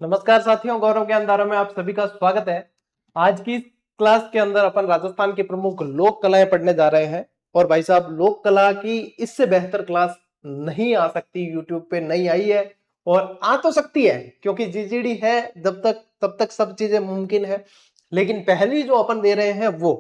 नमस्कार साथियों, गौरव ज्ञानधारा में आप सभी का स्वागत है। आज की क्लास के अंदर अपन राजस्थान की प्रमुख लोक कलाएं पढ़ने जा रहे हैं। और भाई साहब, लोक कला की इससे बेहतर क्लास नहीं आ सकती, यूट्यूब पे नहीं आई है। और आ तो सकती है क्योंकि जीजीडी है, जब तक तब तक सब चीजें मुमकिन है। लेकिन पहली जो अपन दे रहे हैं वो,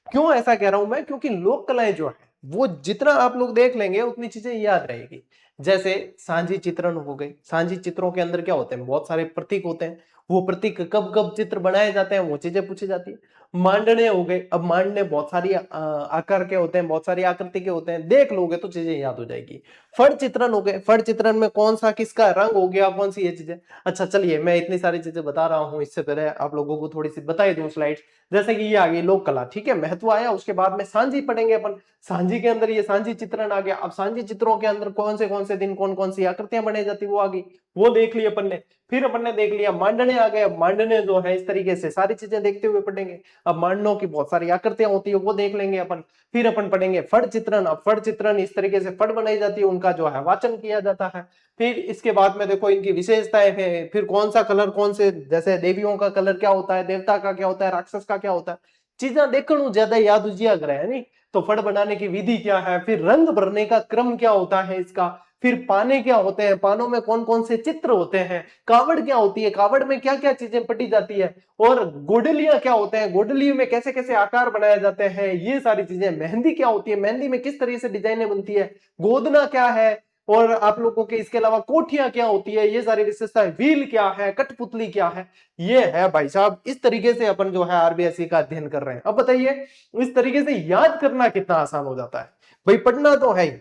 क्यों ऐसा कह रहा हूं मैं, क्योंकि लोक कलाएं जो है वो जितना आप लोग देख लेंगे उतनी चीजें याद रहेगी। जैसे सांझी चित्रण हो गई। सांझी चित्रों के अंदर क्या होते हैं, बहुत सारे प्रतीक होते हैं। वो प्रतीक कब कब चित्र बनाए जाते हैं वो चीजें पूछी जाती है। मांडने हो गए। अब मांडने बहुत सारी आकार के होते हैं, बहुत सारी आकृति के होते हैं, देख लोगे तो चीजें याद हो जाएगी। फड़ चित्रण हो गए। फड़ चित्रण में कौन सा किसका रंग हो गया, कौन सी ये चीजें। अच्छा चलिए, मैं इतनी सारी चीजें बता रहा हूं, इससे पहले आप लोगों को थोड़ी सी बताई दूं स्लाइड। जैसे कि ये आ गई लोक कला, ठीक है, महत्व आया। उसके बाद में सांझी पढ़ेंगे अपन। सांझी के अंदर ये सांझी चित्रण आ गया। अब सांझी चित्रों के अंदर कौन से दिन कौन कौन सी आकृतियां बनाई जाती वो आ गई, वो देख लिया अपन ने। फिर अपन ने देख लिया मांडने आ गए। अब मांडने जो है इस तरीके से सारी चीजें देखते हुए पढ़ेंगे। अब मांडनों की बहुत सारी आकृतियां होती है, वो देख लेंगे अपन। फिर अपन पढ़ेंगे फड़ चित्रण। अब फड़ चित्रण इस तरीके से फड़ बनाई जाती है, उनका जो है वाचन किया जाता है। फिर इसके बाद में देखो इनकी विशेषताएं है। फिर कौन सा कलर कौन से, जैसे देवियों का कलर क्या होता है, देवता का क्या होता है, राक्षस का क्या होता है, चीजें देखने ज्यादा याद उजिया करे है नहीं। तो फड़ बनाने की विधि क्या है, फिर रंग भरने का क्रम क्या होता है इसका, फिर पाने क्या होते हैं, पानों में कौन कौन से चित्र होते हैं, कावड़ क्या होती है, कावड़ में क्या क्या चीजें पटी जाती है, और गोडलियां क्या होते हैं, गोडलियों में कैसे कैसे आकार बनाए जाते हैं, ये सारी चीजें। मेहंदी क्या होती है, मेहंदी में किस तरीके से डिजाइनें बनती है, गोदना क्या है, और आप लोगों के इसके अलावा कोठियां क्या होती है, ये सारी विशेषताएं, व्हील क्या है, कठपुतली क्या है। ये है भाई साहब, इस तरीके से अपन जो है आरबीएससी का अध्ययन कर रहे हैं। अब बताइए इस तरीके से याद करना कितना आसान हो जाता है। भाई पढ़ना तो है ही।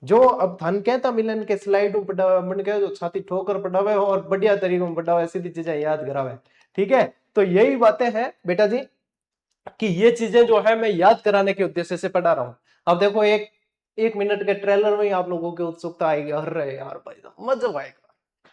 जो अब थन कहता मिलन के स्लाइड मन के जो छाती ठोकर पढ़ावे और बढ़िया तरीकों में पढ़ावे, सीधी चीजें याद करावे। ठीक है, तो यही बातें हैं बेटा जी, कि ये चीजें जो है मैं याद कराने के उद्देश्य से पढ़ा रहा हूं। अब देखो एक एक मिनट के ट्रेलर में ही आप लोगों की उत्सुकता आएगी, अरे यार भाई साहब मजा आएगा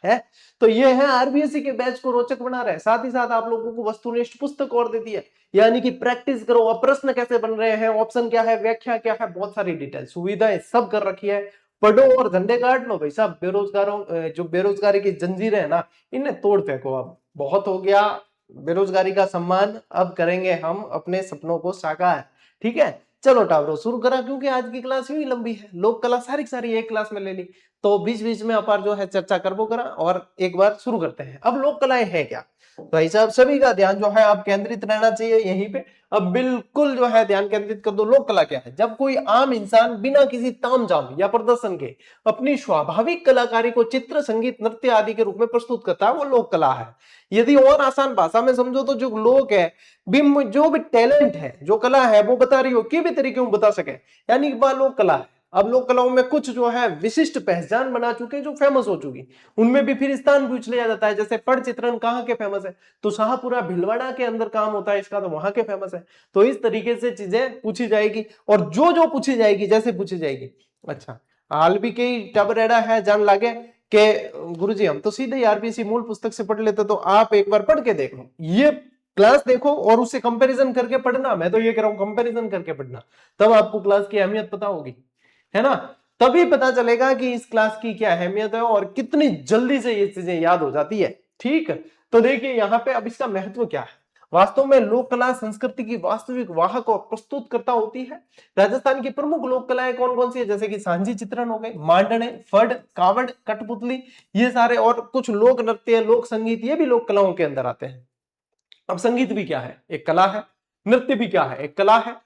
है। तो ये है आरबीएससी के बैच को रोचक बना रहे हैं, साथ ही साथ आप लोगों को वस्तुनिष्ठ पुस्तक और देती है, यानी कि प्रैक्टिस करो। अब प्रश्न कैसे बन रहे हैं, ऑप्शन क्या है, व्याख्या क्या है, बहुत सारी डिटेल सुविधाएं सब कर रखी है। पढ़ो और झंडे गाड़ लो भाई साहब। बेरोजगारों जो बेरोजगारी की जंजीरें है ना, इन्हें तोड़ फेंको। अब बहुत हो गया बेरोजगारी का सम्मान, अब करेंगे हम अपने सपनों को साकार। ठीक है, चलो टावरो शुरू करा, क्योंकि आज की क्लास यूं ही लंबी है। लोक कला सारी की सारी एक क्लास में ले ली, तो बीच बीच में अपार जो है चर्चा करबो करा। और एक बार शुरू करते हैं। अब लोक कलाएं है क्या, भाई साहब सभी का ध्यान जो है आप केंद्रित रहना चाहिए यहीं पे। अब बिल्कुल जो है ध्यान केंद्रित कर दो। लोक कला क्या है, जब कोई आम इंसान बिना किसी तामझाम या प्रदर्शन के अपनी स्वाभाविक कलाकारी को चित्र, संगीत, नृत्य आदि के रूप में प्रस्तुत करता है, वो लोक कला है। यदि और आसान भाषा में समझो तो जो लोक है, जो भी टैलेंट है, जो कला है, वो बता रही हो कि भी तरीके में बता सके, यानी कि लोक कला है। अब लोक कलाओं में कुछ जो है विशिष्ट पहचान बना चुके, जो फेमस हो चुकी, उनमें भी फिर स्थान पूछ लिया जाता है। जैसे फड़ चित्रण कहाँ के फेमस है, तो शाहपुरा भिलवाड़ा के अंदर काम होता है इसका, तो वहां के फेमस है। तो इस तरीके से चीजें पूछी जाएगी, और जो जो पूछी जाएगी जैसे पूछी जाएगी। अच्छा, हाल भी कई टबरेड़ा है जान लागे कि गुरुजी हम तो सीधे आरबीसी मूल पुस्तक से पढ़ लेते, तो आप एक बार पढ़ के देख लो, ये क्लास देखो और उससे कंपैरिजन करके पढ़ना। मैं तो ये कह रहा हूं कंपैरिजन करके पढ़ना, तब आपको क्लास की अहमियत पता होगी, है ना। तभी पता चलेगा कि इस क्लास की क्या अहमियत है और कितनी जल्दी से ये चीजें याद हो जाती है। ठीक, तो देखिए यहाँ पे अब इसका महत्व क्या है। वास्तव में लोक कला संस्कृति की वास्तविक वाहक और प्रस्तुत करता होती है। राजस्थान की प्रमुख लोक कलाएं कौन कौन सी है, जैसे कि सांझी चित्रण हो गए, मांडने, फड़, कावड़, कठपुतली, ये सारे, और कुछ लोक नृत्य, लोक संगीत, ये भी लोक कलाओं के अंदर आते हैं। अब संगीत भी क्या है, एक कला है। नृत्य भी क्या है, एक कला है।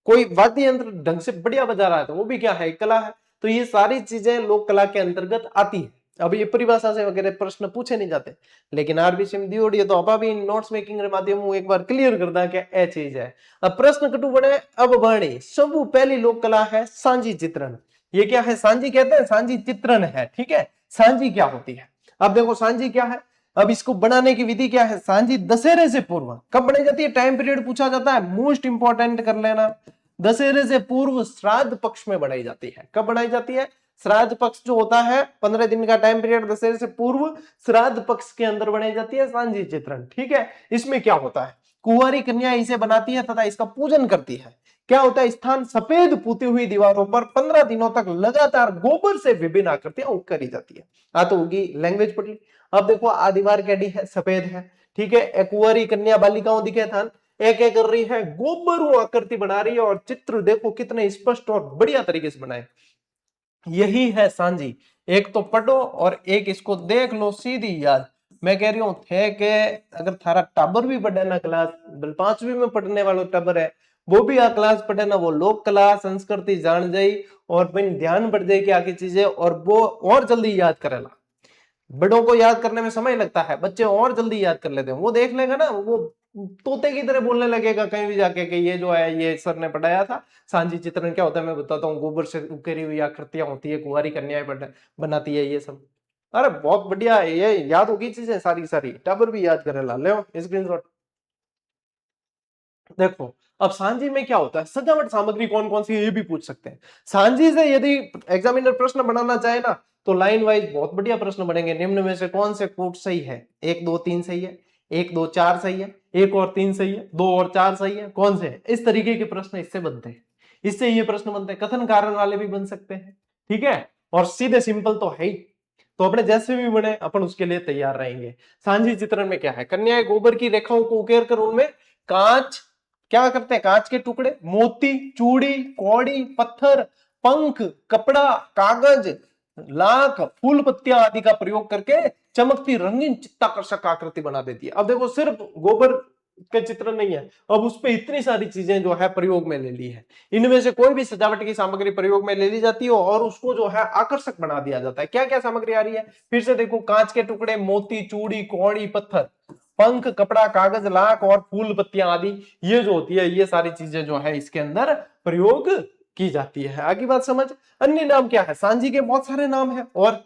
कोई वाद्य यंत्र ढंग से बढ़िया बजा रहा है तो वो भी क्या है, एक कला है। तो ये सारी चीजें लोक कला के अंतर्गत आती है। अब ये परिभाषा से वगैरह प्रश्न पूछे नहीं जाते, लेकिन आरबीसी में दियोड़ी तो आप भी नोट्स मेकिंग के माध्यम एक बार क्लियर कर दा क्या ए चीज है। अब प्रश्न कटु बने। अब वाणी सब पहली लोक कला है सांझी चित्रण। ये क्या है, सांझी कहते हैं, सांझी चित्रण है। ठीक है, सांझी क्या होती है, अब देखो सांझी क्या है। अब इसको बनाने की विधि क्या है, सांझी दशहरे से पूर्व कब बनाई जाती है, टाइम पीरियड पूछा जाता है, मोस्ट इंपॉर्टेंट कर लेना। दशहरे से पूर्व श्राद्ध पक्ष में बनाई जाती है। कब बनाई जाती है, श्राद्ध पक्ष जो होता है 15 दिन का टाइम पीरियड, दशहरे से पूर्व श्राद्ध पक्ष के अंदर बनाई जाती है सांझी चित्रण। ठीक है, इसमें क्या होता है, कुंवारी कन्या इसे बनाती है तथा इसका पूजन करती है। क्या होता है, स्थान सफेद पुती हुई दीवारों पर 15 दिनों तक लगातार गोबर से विभिन्न आकृतियां करी जाती है। तो होगी लैंग्वेज पढ़ ली। अब देखो आ दीवार कैडी है, सफेद है, ठीक है। एक कुंवारी कन्या बालिकाओं दिखे थान एक एक कर रही है, गोबर आकृति बना रही है, और चित्र देखो कितने स्पष्ट और बढ़िया तरीके से बनाए। यही है सांझी। एक तो पढ़ो और एक इसको देख लो, सीधी याद। मैं कह रही हूं थे के अगर थारा टाबर भी पढ़े ना क्लास, 5वीं में पढ़ने वालों टाबर है, वो भी आ क्लास पढ़े ना, वो लोक कला संस्कृति जान जाई और फिर ध्यान बढ़ जाए कि आगे चीजें, और वो और जल्दी याद करेला। बड़ों को याद करने में समय लगता है, बच्चे और जल्दी याद कर लेते हैं। वो देख लेगा ना, वो तोते की तरह बोलने लगेगा कहीं भी जाके कि ये जो है ये सर ने पढ़ाया था। सांझी चित्रण क्या होता है मैं बताता हूँ। गोबर से उकेरी हुई आकृतियां होती है, कुंवारी कन्याएं बनाती है ये सब। अरे बहुत बढ़िया है, ये याद होगी चीजें सारी सारी, टाबर भी याद करे ला। ले स्क्रीनशॉट देखो। अब सांझी में क्या होता है, सजावट सामग्री कौन कौन सी है ये भी पूछ सकते हैं। सांझी से यदि एग्जामिनर प्रश्न बनाना चाहे ना तो लाइन वाइज बहुत बढ़िया प्रश्न बनेंगे। निम्न में से कौन से कोट सही है, 1 2 3 सही है, 1 2 4 सही है, 1 और 3 सही है, 2 और 4 सही है, कौन से है? इस तरीके के प्रश्न इससे बनते हैं, इससे ये प्रश्न बनते हैं। कथन कारण वाले भी बन सकते हैं, ठीक है। और सीधे सिंपल तो है ही, तो अपने जैसे भी बने अपन उसके लिए तैयार रहेंगे। सांझी चित्रण में क्या है, कन्याएं गोबर की रेखाओं को उकेर कर उनमें कांच क्या करते हैं, कांच के टुकड़े, मोती, चूड़ी, कौड़ी, पत्थर, पंख, कपड़ा, कागज, लाख, फूल पत्तियां आदि का प्रयोग करके चमकती रंगीन चित्ताकर्षक आकृति बना देती है। अब देखो सिर्फ गोबर के चित्र नहीं है, अब उस पे इतनी सारी चीजें जो है प्रयोग में ले ली है। इनमें से कोई भी सजावट की सामग्री प्रयोग में ले ली जाती है और उसको जो है आकर्षक बना दिया जाता है। क्या क्या सामग्री आ रही है फिर से देखो, कांच के टुकड़े, मोती, चूड़ी, कौड़ी, पत्थर, पंख, कपड़ा, कागज, लाख और फूल पत्तियां आदि, ये जो होती है ये सारी चीजें जो है इसके अंदर प्रयोग की जाती है। आगे बात समझ। अन्य नाम क्या है, सांझी के बहुत सारे नाम है, और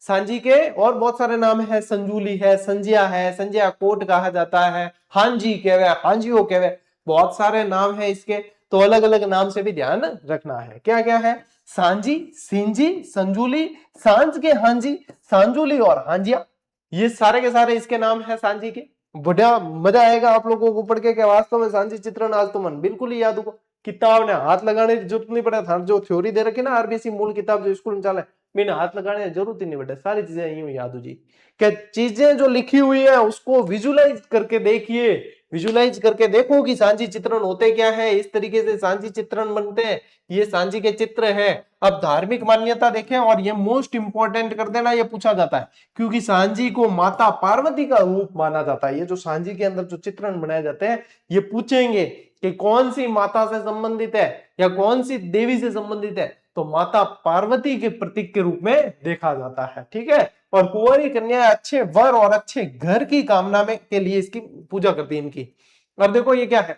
सांझी के और बहुत सारे नाम है। संजूली है, संजिया है, संजिया कोट कहा जाता है, हांजी कहवे, हांजियो कहवे, बहुत सारे नाम है इसके। तो अलग अलग नाम से भी ध्यान रखना है। क्या क्या है, सांझी, सिंजी, संजूली, सांझ के हांजी, सांजुली और हांजिया, ये सारे के सारे इसके नाम है सांझी के। बढ़िया मजा आएगा आप लोगों को पढ़ के, वास्तव में सांझी चित्रण आज तो मन बिल्कुल ही याद होगा। किताब ने हाथ लगाने की जरूरत नहीं पड़े था, जो थ्योरी दे रखी ना आरबीसी मूल किताब जो स्कूल में चले, मैंने हाथ लगाने की जरूरत ही नहीं पड़े, सारी चीजें यूं याद हो जी। क्या चीजें जो लिखी हुई है उसको विजुलाइज करके देखिए, विजुलाइज करके देखो कि सांझी चित्रण होते क्या है, इस तरीके से सांझी चित्रण बनते हैं। ये सांझी के चित्र है। अब धार्मिक मान्यता देखें, और ये मोस्ट इंपॉर्टेंट कर देना, ये पूछा जाता है क्योंकि सांझी को माता पार्वती का रूप माना जाता है। ये जो सांझी के अंदर जो चित्रण बनाए जाते हैं ये पूछेंगे कि कौन सी माता से संबंधित है या कौन सी देवी से संबंधित है, तो माता पार्वती के प्रतीक के रूप में देखा जाता है, ठीक है। और कुंवारी कन्या अच्छे वर और अच्छे घर की कामना में के लिए इसकी पूजा करती है इनकी। अब देखो ये क्या है,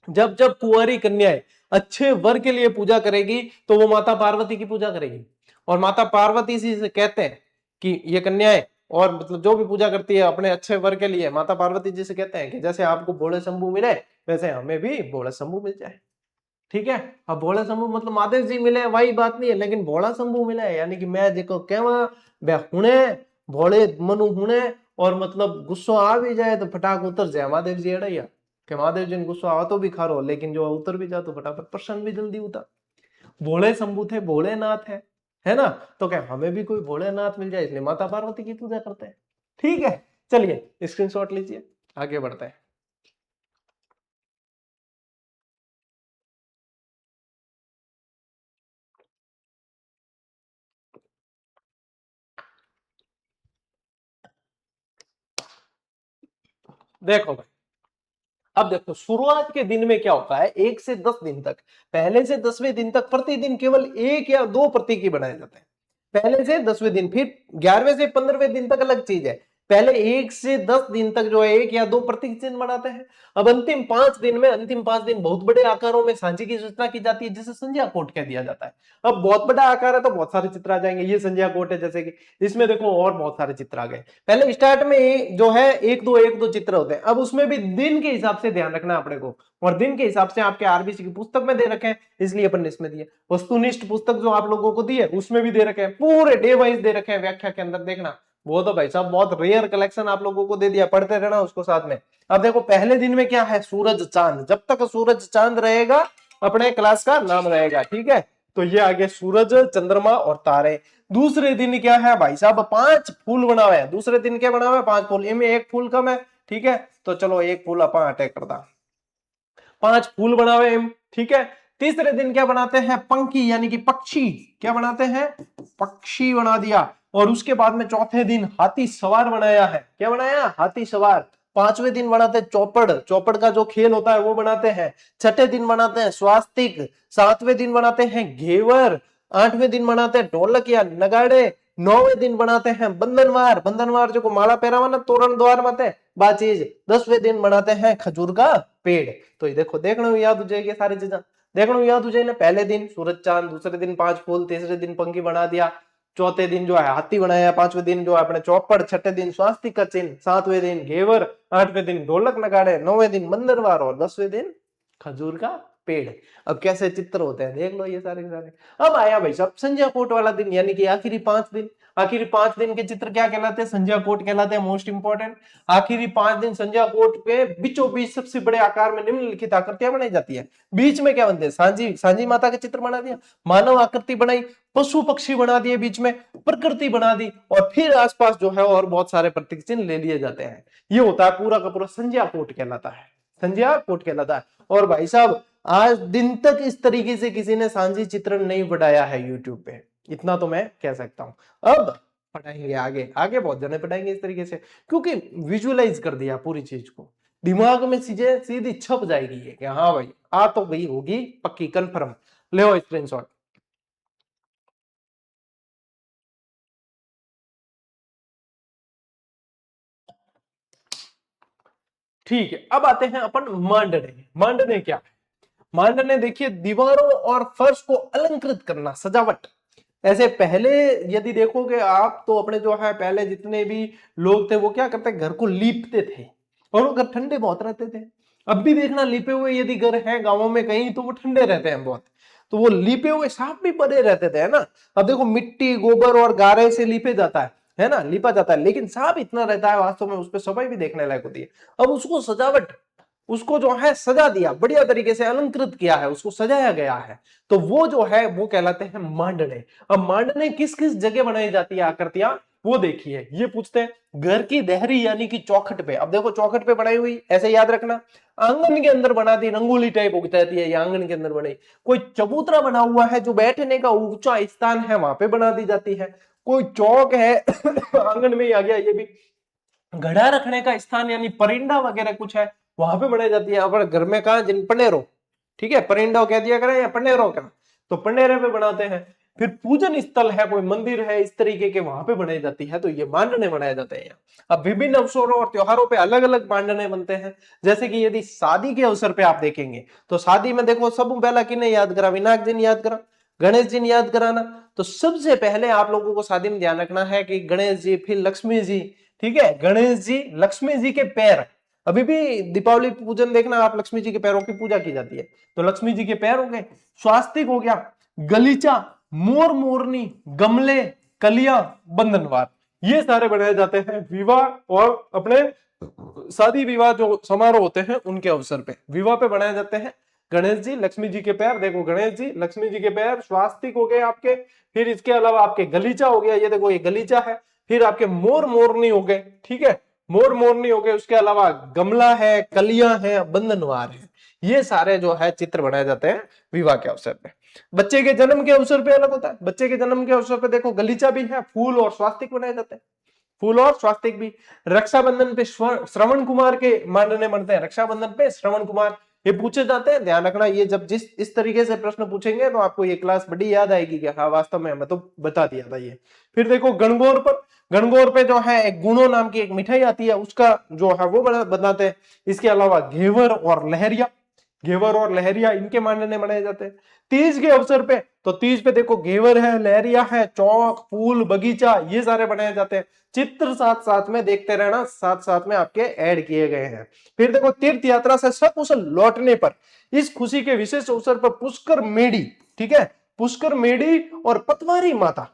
जब जब कुंवारी कन्याएं अच्छे वर के लिए पूजा करेगी तो वो माता पार्वती की पूजा करेगी, और माता पार्वती से कहते हैं कि ये कन्याएं और मतलब जो भी पूजा करती है अपने अच्छे वर के लिए, माता पार्वती जी से कहते हैं कि जैसे आपको भोले शंभू मिले वैसे हमें भी भोले शंभू मिल जाए, ठीक है। अब भोला शंभू मतलब महादेव जी मिले वही बात नहीं है, लेकिन भोला शंभू मिले यानी कि मैं देखो कहवा वे हुणे भोले मनु हुणे, और मतलब गुस्सा आ भी जाए तो फटाक उतर जाए। महादेव जी एड़ा या कि महादेव जी ने गुस्सा आ तो भी खारो, लेकिन जो उतर भी जाए तो फटाफट प्रसन्न भी जल्दी उतर। भोले शंभू थे, भोलेनाथ है ना। तो क्या हमें भी कोई भोलेनाथ मिल जाए, इसलिए माता पार्वती की पूजा करते हैं, ठीक है। चलिए स्क्रीनशॉट लीजिए, आगे बढ़ते हैं। देखो भाई, अब देखो शुरुआत के दिन में क्या होता है, 1 से 10 दिन तक, पहले से 10वें दिन तक प्रतिदिन केवल 1 या 2 प्रतीक ही बनाए जाते हैं, पहले से 10वें दिन। फिर 11वें से 15वें दिन तक अलग चीज है, पहले 1 से 10 दिन तक जो है 1 या 2 प्रतीक चिन्ह बनाते हैं। अब अंतिम 5 दिन में, अंतिम 5 दिन बहुत बड़े आकारों में सांझी की सूचना की जाती है, जिसे संध्या कोट कह दिया जाता है। अब बहुत बड़ा आकार है तो बहुत सारे चित्र आ जाएंगे, ये संध्या कोट है जैसे कि इसमें देखो और बहुत सारे चित्र आ गए। पहले स्टार्ट में जो है 1 2 चित्र होते हैं, अब उसमें भी दिन के हिसाब से ध्यान रखना अपने को, और दिन के हिसाब से आपके आरबीसी की पुस्तक में दे रखे हैं इसलिए अपन ने इसमें दिए। वस्तुनिष्ठ पुस्तक जो आप लोगों को दी है उसमें भी दे रखे हैं, पूरे डे वाइज दे रखे हैं, व्याख्या के अंदर देखना वो तो भाई साहब बहुत रेयर कलेक्शन आप लोगों को दे दिया, पढ़ते रहना उसको साथ में। अब देखो पहले दिन में क्या है, सूरज चांद, जब तक सूरज चांद रहेगा अपने क्लास का नाम रहेगा, ठीक है। तो ये आगे सूरज, चंद्रमा और तारे। दूसरे दिन क्या है भाई साहब, 5 फूल बना हुआ है। दूसरे दिन क्या बना हुआ है, 5 फूल, इनमें एक फूल कम है, ठीक है, तो चलो एक फूल अपन अटैक कर दा, 5 फूल बना हुए, ठीक है। तीसरे दिन क्या बनाते हैं, पंखी यानी कि पक्षी, क्या बनाते हैं, पक्षी बना दिया। और उसके बाद में चौथे दिन हाथी सवार बनाया है, क्या बनाया, हाथी सवार। पांचवें दिन बनाते हैं चौपड़, चौपड़ का जो खेल होता है वो बनाते हैं। छठे दिन बनाते हैं स्वास्तिक। सातवें दिन बनाते हैं घेवर। आठवें दिन बनाते हैं ढोलक या नगाड़े। नौवें दिन बनाते हैं बंधनवार, बंधनवार जो को माला पहरावा ना तोरण द्वार माते बाचीज। 10वें दिन बनाते हैं खजूर का पेड़। तो ये देखो, देखना याद हो जाएगी सारी चीजें, देखना याद हो जाए ना। पहले दिन सूरज चांद, दूसरे दिन 5 फूल, तीसरे दिन पंखी बना दिया, चौथे दिन जो है हाथी बनाया, पांचवें दिन जो है अपने चौपड़, छठे दिन स्वास्तिक का चिन्ह, सातवें दिन घेवर, आठवें दिन ढोलक नगाड़े, नौवें दिन बंदरवार और 10वें दिन खजूर का पेड़। अब कैसे चित्र होते हैं देख लो ये सारे सारे। अब आया भाई साहब संध्या कोट वाला दिन, यानी कि आखिरी 5 दिन। आखिरी 5 दिन के चित्र क्या कहलाते हैं, संध्या कोट कहलाते हैं, मोस्ट इंपॉर्टेंट। आखिरी 5 दिन संध्या कोट के बीचों बीच सबसे बड़े आकार में निम्नलिखित आकृतियां बनाई जाती है। बीच में क्या बनते हैं, सांझी, सांझी माता के चित्र बना दिया, मानव आकृति बनाई, पशु पक्षी बना दिए, बीच में प्रकृति बना दी, और फिर आसपास जो है और बहुत सारे प्रतीक चिन्ह ले लिए जाते हैं। ये होता है पूरा का पूरा संध्या कोट कहलाता है, संध्या कोट कहलाता है। और भाई साहब आज दिन तक इस तरीके से किसी ने सांझी चित्रण नहीं बढ़ाया है यूट्यूब पे, इतना तो मैं कह सकता हूं। अब पढ़ाएंगे आगे, आगे बहुत जने पढ़ाएंगे इस तरीके से, क्योंकि विजुअलाइज कर दिया पूरी चीज को, दिमाग में चीजें सीधी छप जाएगी ये कि हाँ भाई आ तो गई होगी पक्की कंफर्म। ले स्क्रीनशॉट। ठीक है, अब आते हैं अपन मांडने। मांडने क्या है, मांडने देखिए दीवारों और फर्श को अलंकृत करना, सजावट। ऐसे पहले यदि देखोगे आप तो अपने जो है पहले जितने भी लोग थे वो क्या करते, घर को लीपते थे, और वो घर ठंडे बहुत रहते थे। अब भी देखना लीपे हुए यदि घर है गांवों में कहीं तो वो ठंडे रहते हैं बहुत, तो वो लीपे हुए साफ भी बने रहते थे, है ना। अब देखो मिट्टी गोबर और गारे से लीपे जाता है ना, लीपा जाता है, लेकिन साफ इतना रहता है वास्तव में, उस पर सफाई भी देखने लायक होती है। अब उसको सजावट, उसको जो है सजा दिया, बढ़िया तरीके से अलंकृत किया है, उसको सजाया गया है, तो वो जो है वो कहलाते हैं मांडने। अब मांडने किस किस जगह बनाई जाती है आकृतियां, वो देखिए। ये पूछते हैं घर की देहरी यानी कि चौखट पे। अब देखो चौखट पे बनाई हुई, ऐसे याद रखना। आंगन के अंदर बना दी, रंगोली टाइप उगती है, ये आंगन के अंदर बनाई। कोई चबूतरा बना हुआ है जो बैठने का ऊंचा स्थान है वहां पे बना दी जाती है। कोई चौक है आंगन में ही आ गया ये भी। घड़ा रखने का स्थान यानी परिंडा वगैरह कुछ है वहां पे बनाई जाती है। अगर घर में कहा जिन पनेरो, ठीक है, परिंडा कह दिया करें या पनेरो का, तो पनेरे पे बनाते हैं। फिर पूजन स्थल है, कोई मंदिर है इस तरीके के, वहां पे बनाई जाती है, तो ये मांडने बनाए जाते हैं। अब विभिन्न अवसरों और त्योहारों पे अलग अलग मांडने बनते हैं। जैसे कि यदि शादी के अवसर पे आप देखेंगे तो शादी में देखो सब पहला किन्हें याद करा, विनायक जी ने याद करा, गणेश जी ने याद कराना। तो सबसे पहले आप लोगों को शादी में ध्यान रखना है कि गणेश जी, फिर लक्ष्मी जी, ठीक है, गणेश जी लक्ष्मी जी के पैर। अभी भी दीपावली पूजन देखना आप, लक्ष्मी जी के पैरों की पूजा की जाती है, तो लक्ष्मी जी के पैर हो गए। स्वास्तिक हो गया, गलीचा, मोर मोरनी, गमले, कलियां, बंधनवार, ये सारे बनाए जाते हैं विवाह और अपने शादी विवाह जो समारोह होते हैं उनके अवसर पे, विवाह पे बनाए जाते हैं। गणेश जी लक्ष्मी जी के पैर, देखो गणेश जी लक्ष्मी जी के पैर, स्वास्तिक हो गए आपके। फिर इसके अलावा आपके गलीचा हो गया, ये देखो ये गलीचा है। फिर आपके मोर मोरनी हो गए, ठीक है, मोर मोरनी हो गए। उसके अलावा गमला है, कलियां है, बंधनवार है, ये सारे जो है चित्र बनाए जाते हैं विवाह के अवसर पे। बच्चे के जन्म के अवसर पे अलग होता है, बच्चे के जन्म के अवसर पे देखो गलीचा भी है, फूल और स्वास्तिक बनाए जाते हैं, फूल और स्वास्तिक भी। रक्षाबंधन पे श्रवण कुमार के मानने बनते हैं, रक्षाबंधन पे श्रवण कुमार ये पूछे जाते हैं। ध्यान रखना, ये जब जिस इस तरीके से प्रश्न पूछेंगे तो आपको ये क्लास बड़ी याद आएगी कि हाँ वास्तव में मैं तो बता दिया था ये। फिर देखो गणगौर पर, गणगौर पे जो है एक गुणो नाम की एक मिठाई आती है, उसका जो है वो बनाते हैं। इसके अलावा घेवर और लहरिया, घेवर और लहरिया इनके मानने मनाए जाते हैं। तीज के अवसर पे, तो तीज पे देखो घेवर है, लहरिया है, चौक, फूल, बगीचा, ये सारे बनाए जाते हैं। चित्र साथ साथ में देखते रहना, साथ साथ में आपके ऐड किए गए हैं। फिर देखो तीर्थ यात्रा से सकुशल लौटने पर, इस खुशी के विशेष अवसर पर पुष्कर मेढ़ी, ठीक है, पुष्कर मेढ़ी और पतवारी माता,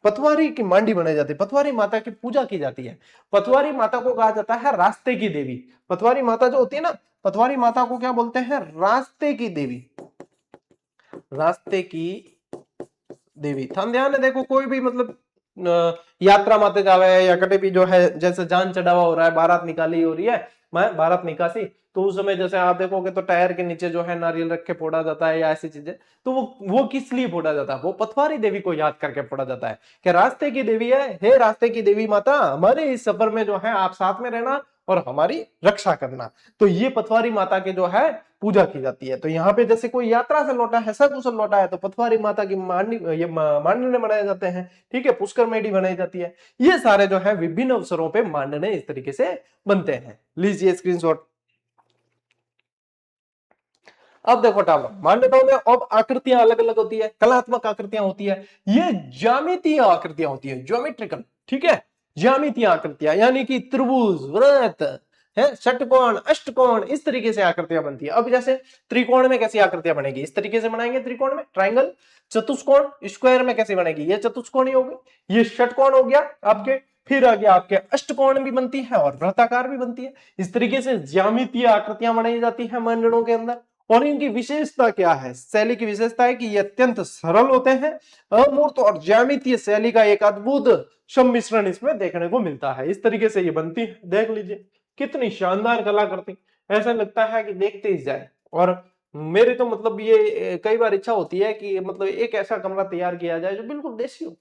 पतवारी की मांडी बनाई जाती है, पतवारी माता की पूजा की जाती है। पतवारी माता को कहा जाता है रास्ते की देवी। पतवारी माता जो होती है ना, पतवारी माता को क्या बोलते हैं? रास्ते की देवी। रास्ते की देवी। ध्यान है, देखो कोई भी मतलब यात्रा माते जावे या कटे भी जो है, जैसे जान चढ़ावा हो रहा है, बारात निकाली हो रही है, मैं बारात निकासी, तो उस समय जैसे आप देखोगे तो टायर के नीचे जो है नारियल रख के फोड़ा जाता है या ऐसी चीजें, तो वो किस लिए फोड़ा जाता है? वो पथवारी देवी को याद करके फोड़ा जाता है कि रास्ते की देवी है, हे रास्ते की देवी माता, हमारे इस सफर में जो है आप साथ में रहना और हमारी रक्षा करना। तो ये पथवारी माता के जो है पूजा की जाती है। तो यहाँ पे जैसे कोई यात्रा से लौटा है, सकुशल लौटा है, तो पथवारी माता की मांडने बनाए जाते हैं। ठीक है, पुष्कर मेढ़ी बनाई जाती है। ये सारे जो है विभिन्न अवसरों पे मांडने इस तरीके से बनते हैं। लीजिए स्क्रीनशॉट। अब देखो टालो, मान्यताओं में अब आकृतियां अलग अलग होती है, कलात्मक आकृतियां होती है, ये ज्यामितीय आकृतियां होती है, ज्योमेट्रिकल। ठीक है, ज्यामितीय आकृतियां यानी कि त्रिभुज, वृत्त है, षटकोण, अष्टकोण, इस तरीके से आकृतियां बनती है। अब जैसे त्रिकोण में कैसी आकृतियां बनेगी? इस तरीके से बनाएंगे त्रिकोण में, ट्राइंगल। चतुष्कोण, स्क्वायर में कैसे बनेगी? ये चतुष्कोण ही होगी। ये षटकोण हो गया आपके। फिर आगे आपके अष्टकोण भी बनती है और वृत्ताकार भी बनती है। इस तरीके से ज्यामितीय आकृतियां बनाई जाती है मंडलों के अंदर। और इनकी विशेषता क्या है? शैली की विशेषता है कि ये अत्यंत सरल होते हैं, अमूर्त और ज्यामितीय शैली का एक अद्भुत सम्मिश्रण इसमें देखने को मिलता है। इस तरीके से ये बनती है। देख लीजिए कितनी शानदार कलाकृति, ऐसा लगता है कि देखते ही जाए। और मेरी तो मतलब ये कई बार इच्छा होती है कि मतलब एक ऐसा कमरा तैयार किया जाए जो बिल्कुल देसी हो,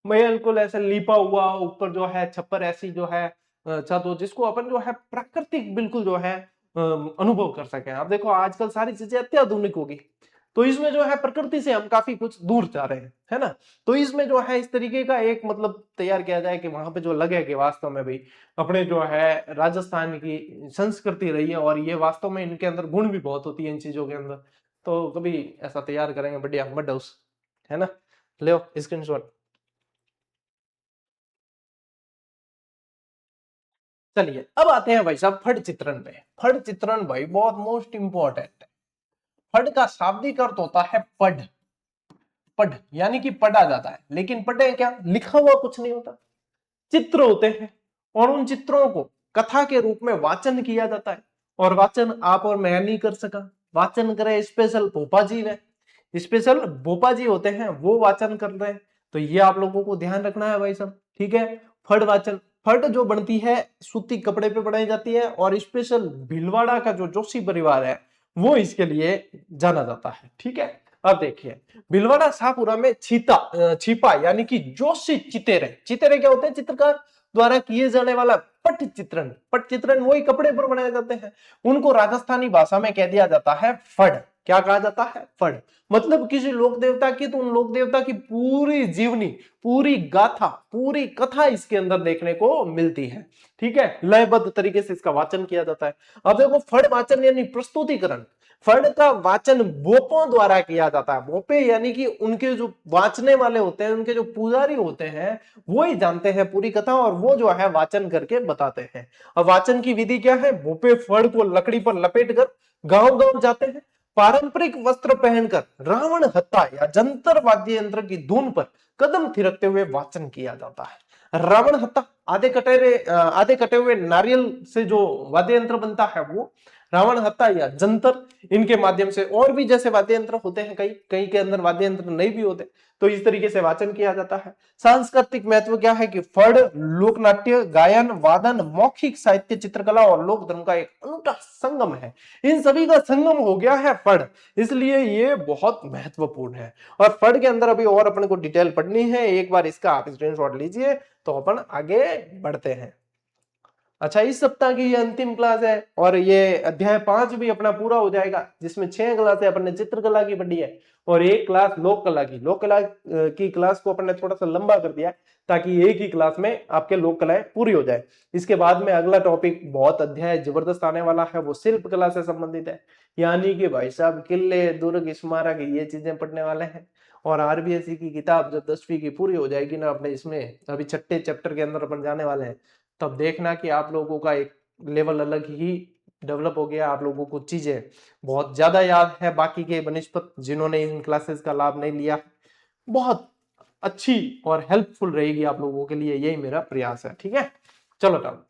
बिल्कुल ऐसे लिपा हुआ, ऊपर जो है छप्पर ऐसी जो है छत हो, जिसको अपन जो है प्राकृतिक बिल्कुल जो है अनुभव कर सके। आप देखो आजकल सारी चीजें अत्याधुनिक होगी, तो इसमें जो है प्रकृति से हम काफी कुछ दूर जा रहे हैं, है ना। तो इसमें जो है इस तरीके का एक मतलब तैयार किया जाए कि वहां पे जो लगे कि वास्तव में भाई अपने जो है राजस्थान की संस्कृति रही है, और ये वास्तव में इनके अंदर गुण भी बहुत होती है इन चीजों के अंदर। तो कभी ऐसा तैयार करेंगे बढ़िया मड हाउस, है ना। ले स्क्रीनशॉट। चलिए अब आते हैं भाई साहब फट चित्रण पे। फट चित्रण भाई बहुत मोस्ट इंपॉर्टेंट है। फट का शाब्दिक अर्थ होता है पढ़। पढ़ यानी कि पढ़ा जाता है, लेकिन पढ़े क्या? लिखा हुआ कुछ नहीं होता, चित्र होते हैं। और उन चित्रों को कथा के रूप में वाचन किया जाता है। और वाचन आप और मैं नहीं कर सका, वाचन करे स्पेशल भोपा जी ने, स्पेशल भोपा जी होते हैं, वो वाचन कर रहे हैं। तो ये आप लोगों को ध्यान रखना है भाई साहब। ठीक है, फट वाचन, फट जो बनती है सूती कपड़े पे बनाई जाती है, और स्पेशल भीलवाड़ा का जो जोशी परिवार है वो इसके लिए जाना जाता है। ठीक है, अब देखिए भीलवाड़ा शाहपुरा में छिपा यानी कि जोशी चितेरे। चितेरे क्या होते हैं? चित्रकार द्वारा किए जाने वाला पट चित्रण। पट चित्रण वही कपड़े पर बनाए जाते हैं, उनको राजस्थानी भाषा में कह दिया जाता है फड़। क्या कहा जाता है? फड़। मतलब किसी लोक देवता की, तो उन लोक देवता की पूरी जीवनी, पूरी गाथा, पूरी कथा इसके अंदर देखने को मिलती है। ठीक है, लयबद्ध तरीके से इसका वाचन किया जाता है। अब देखो फड़ वाचन यानी प्रस्तुतिकरण। फड़ का वाचन बोपों द्वारा किया जाता है। बोपे यानी कि उनके जो वाचने वाले होते हैं, उनके जो पुजारी होते हैं, वो ही जानते हैं पूरी कथा, और वो जो है वाचन करके बताते हैं। अब वाचन की विधि क्या है? बोपे फड़ को लकड़ी पर लपेट कर गांव गांव जाते हैं, पारंपरिक वस्त्र पहनकर रावण हत्ता या जंतर वाद्य यंत्र की धुन पर कदम थिरकते हुए वाचन किया जाता है। रावण हत्ता आधे कटे हुए नारियल से जो वाद्य यंत्र बनता है वो रावण हत्ता या जंतर, इनके माध्यम से। और भी जैसे वाद्य यंत्र होते हैं, कई कई के अंदर वाद्य यंत्र नहीं भी होते, तो इस तरीके से वाचन किया जाता है। सांस्कृतिक महत्व क्या है कि फड़ लोकनाट्य, गायन, वादन, मौखिक साहित्य, चित्रकला और लोक धर्म का एक अनूठा संगम है। इन सभी का संगम हो गया है फड़, इसलिए ये बहुत महत्वपूर्ण है। और फड़ के अंदर अभी और अपने को डिटेल पढ़नी है, एक बार इसका आप स्क्रीनशॉट लीजिए तो अपन आगे बढ़ते हैं। अच्छा, इस सप्ताह की ये अंतिम क्लास है, और ये अध्याय 5 भी अपना पूरा हो जाएगा, जिसमें 6 क्लासें अपन ने चित्रकला की पढ़ी है और एक क्लास लोक कला की। लोक कला की क्लास को अपन ने थोड़ा सा लंबा कर दिया ताकि एक ही क्लास में आपके लोक कलाएं पूरी हो जाए। इसके बाद में अगला टॉपिक बहुत अध्याय जबरदस्त आने वाला है, वो शिल्प कला से संबंधित है। यानी कि भाई साहब किले, दुर्ग, स्मारक, ये चीजें पढ़ने वाले हैं। और आरबीएससी की किताब जब 10वीं की पूरी हो जाएगी ना अपने, इसमें अभी छठे चैप्टर के अंदर अपन जाने वाले हैं, तब देखना कि आप लोगों का एक लेवल अलग ही डेवलप हो गया। आप लोगों को चीजें बहुत ज्यादा याद है बाकी के बनिस्पत जिन्होंने इन क्लासेस का लाभ नहीं लिया। बहुत अच्छी और हेल्पफुल रहेगी आप लोगों के लिए, यही मेरा प्रयास है। ठीक है, चलो तब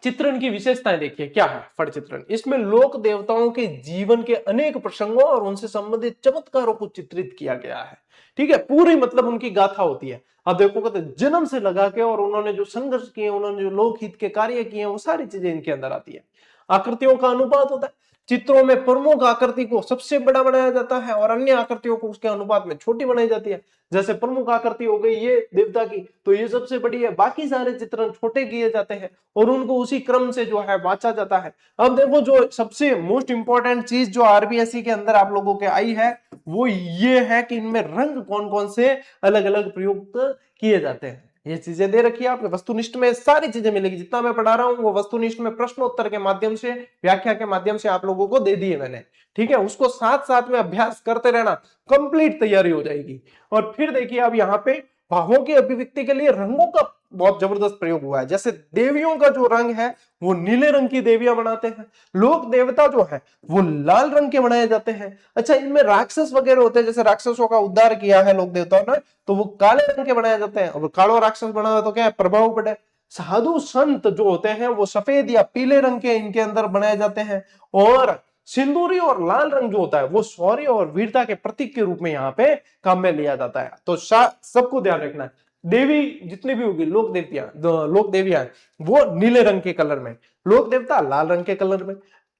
चित्रण की विशेषताएं देखिए क्या है। फट चित्रण, इसमें लोक देवताओं के जीवन के अनेक प्रसंगों और उनसे संबंधित चमत्कारों को चित्रित किया गया है। ठीक है, पूरी मतलब उनकी गाथा होती है। अब देखोगे तो जन्म से लगा के और उन्होंने जो संघर्ष किए, उन्होंने जो लोकहित के कार्य किए, वो सारी चीजें इनके अंदर आती है। आकृतियों का अनुपात होता है, चित्रों में प्रमुख आकृति को सबसे बड़ा बनाया जाता है और अन्य आकृतियों को उसके अनुपात में छोटी बनाई जाती है। जैसे प्रमुख आकृति हो गई ये देवता की, तो ये सबसे बड़ी है, बाकी सारे चित्रण छोटे किए जाते हैं और उनको उसी क्रम से जो है बांटा जाता है। अब देखो जो सबसे मोस्ट इंपॉर्टेंट चीज जो आरबीएसई के अंदर आप लोगों के आई है, वो ये है कि इनमें रंग कौन कौन से अलग अलग प्रयुक्त किए जाते हैं। ये चीजें दे रखी है आपके वस्तुनिष्ठ में, सारी चीजें मिलेगी। जितना मैं पढ़ा रहा हूं वो वस्तुनिष्ठ में प्रश्नोत्तर के माध्यम से, व्याख्या के माध्यम से आप लोगों को दे दी है मैंने। ठीक है, उसको साथ साथ में अभ्यास करते रहना, कंप्लीट तैयारी हो जाएगी। और फिर देखिए अब यहाँ पे भावों की अभिव्यक्ति के लिए रंगों का बहुत जबरदस्त प्रयोग हुआ है। जैसे देवियों का जो रंग है वो नीले रंग की देवियां बनाते हैं, लोक देवता जो है वो लाल रंग के बनाए जाते हैं। अच्छा, इनमें राक्षस वगैरह होते हैं, जैसे राक्षसों का उद्धार किया है लोक देवताओं ने, तो वो काले रंग के बनाए जाते हैं। और कालो राक्षस बना हुआ तो क्या है, प्रभाव पड़े। साधु संत जो होते हैं वो सफेद या पीले रंग के इनके अंदर बनाए जाते हैं। और सिंदूरी और लाल रंग जो होता है वो शौर्य और वीरता के प्रतीक के रूप में यहाँ पे काम में लिया जाता है। तो सबको ध्यान रखना है, देवी जितनी भी होगी, लोक देवतियां, लोक देवियां, वो नीले रंग के कलर में, लोक देवता लाल रंग के कलर में,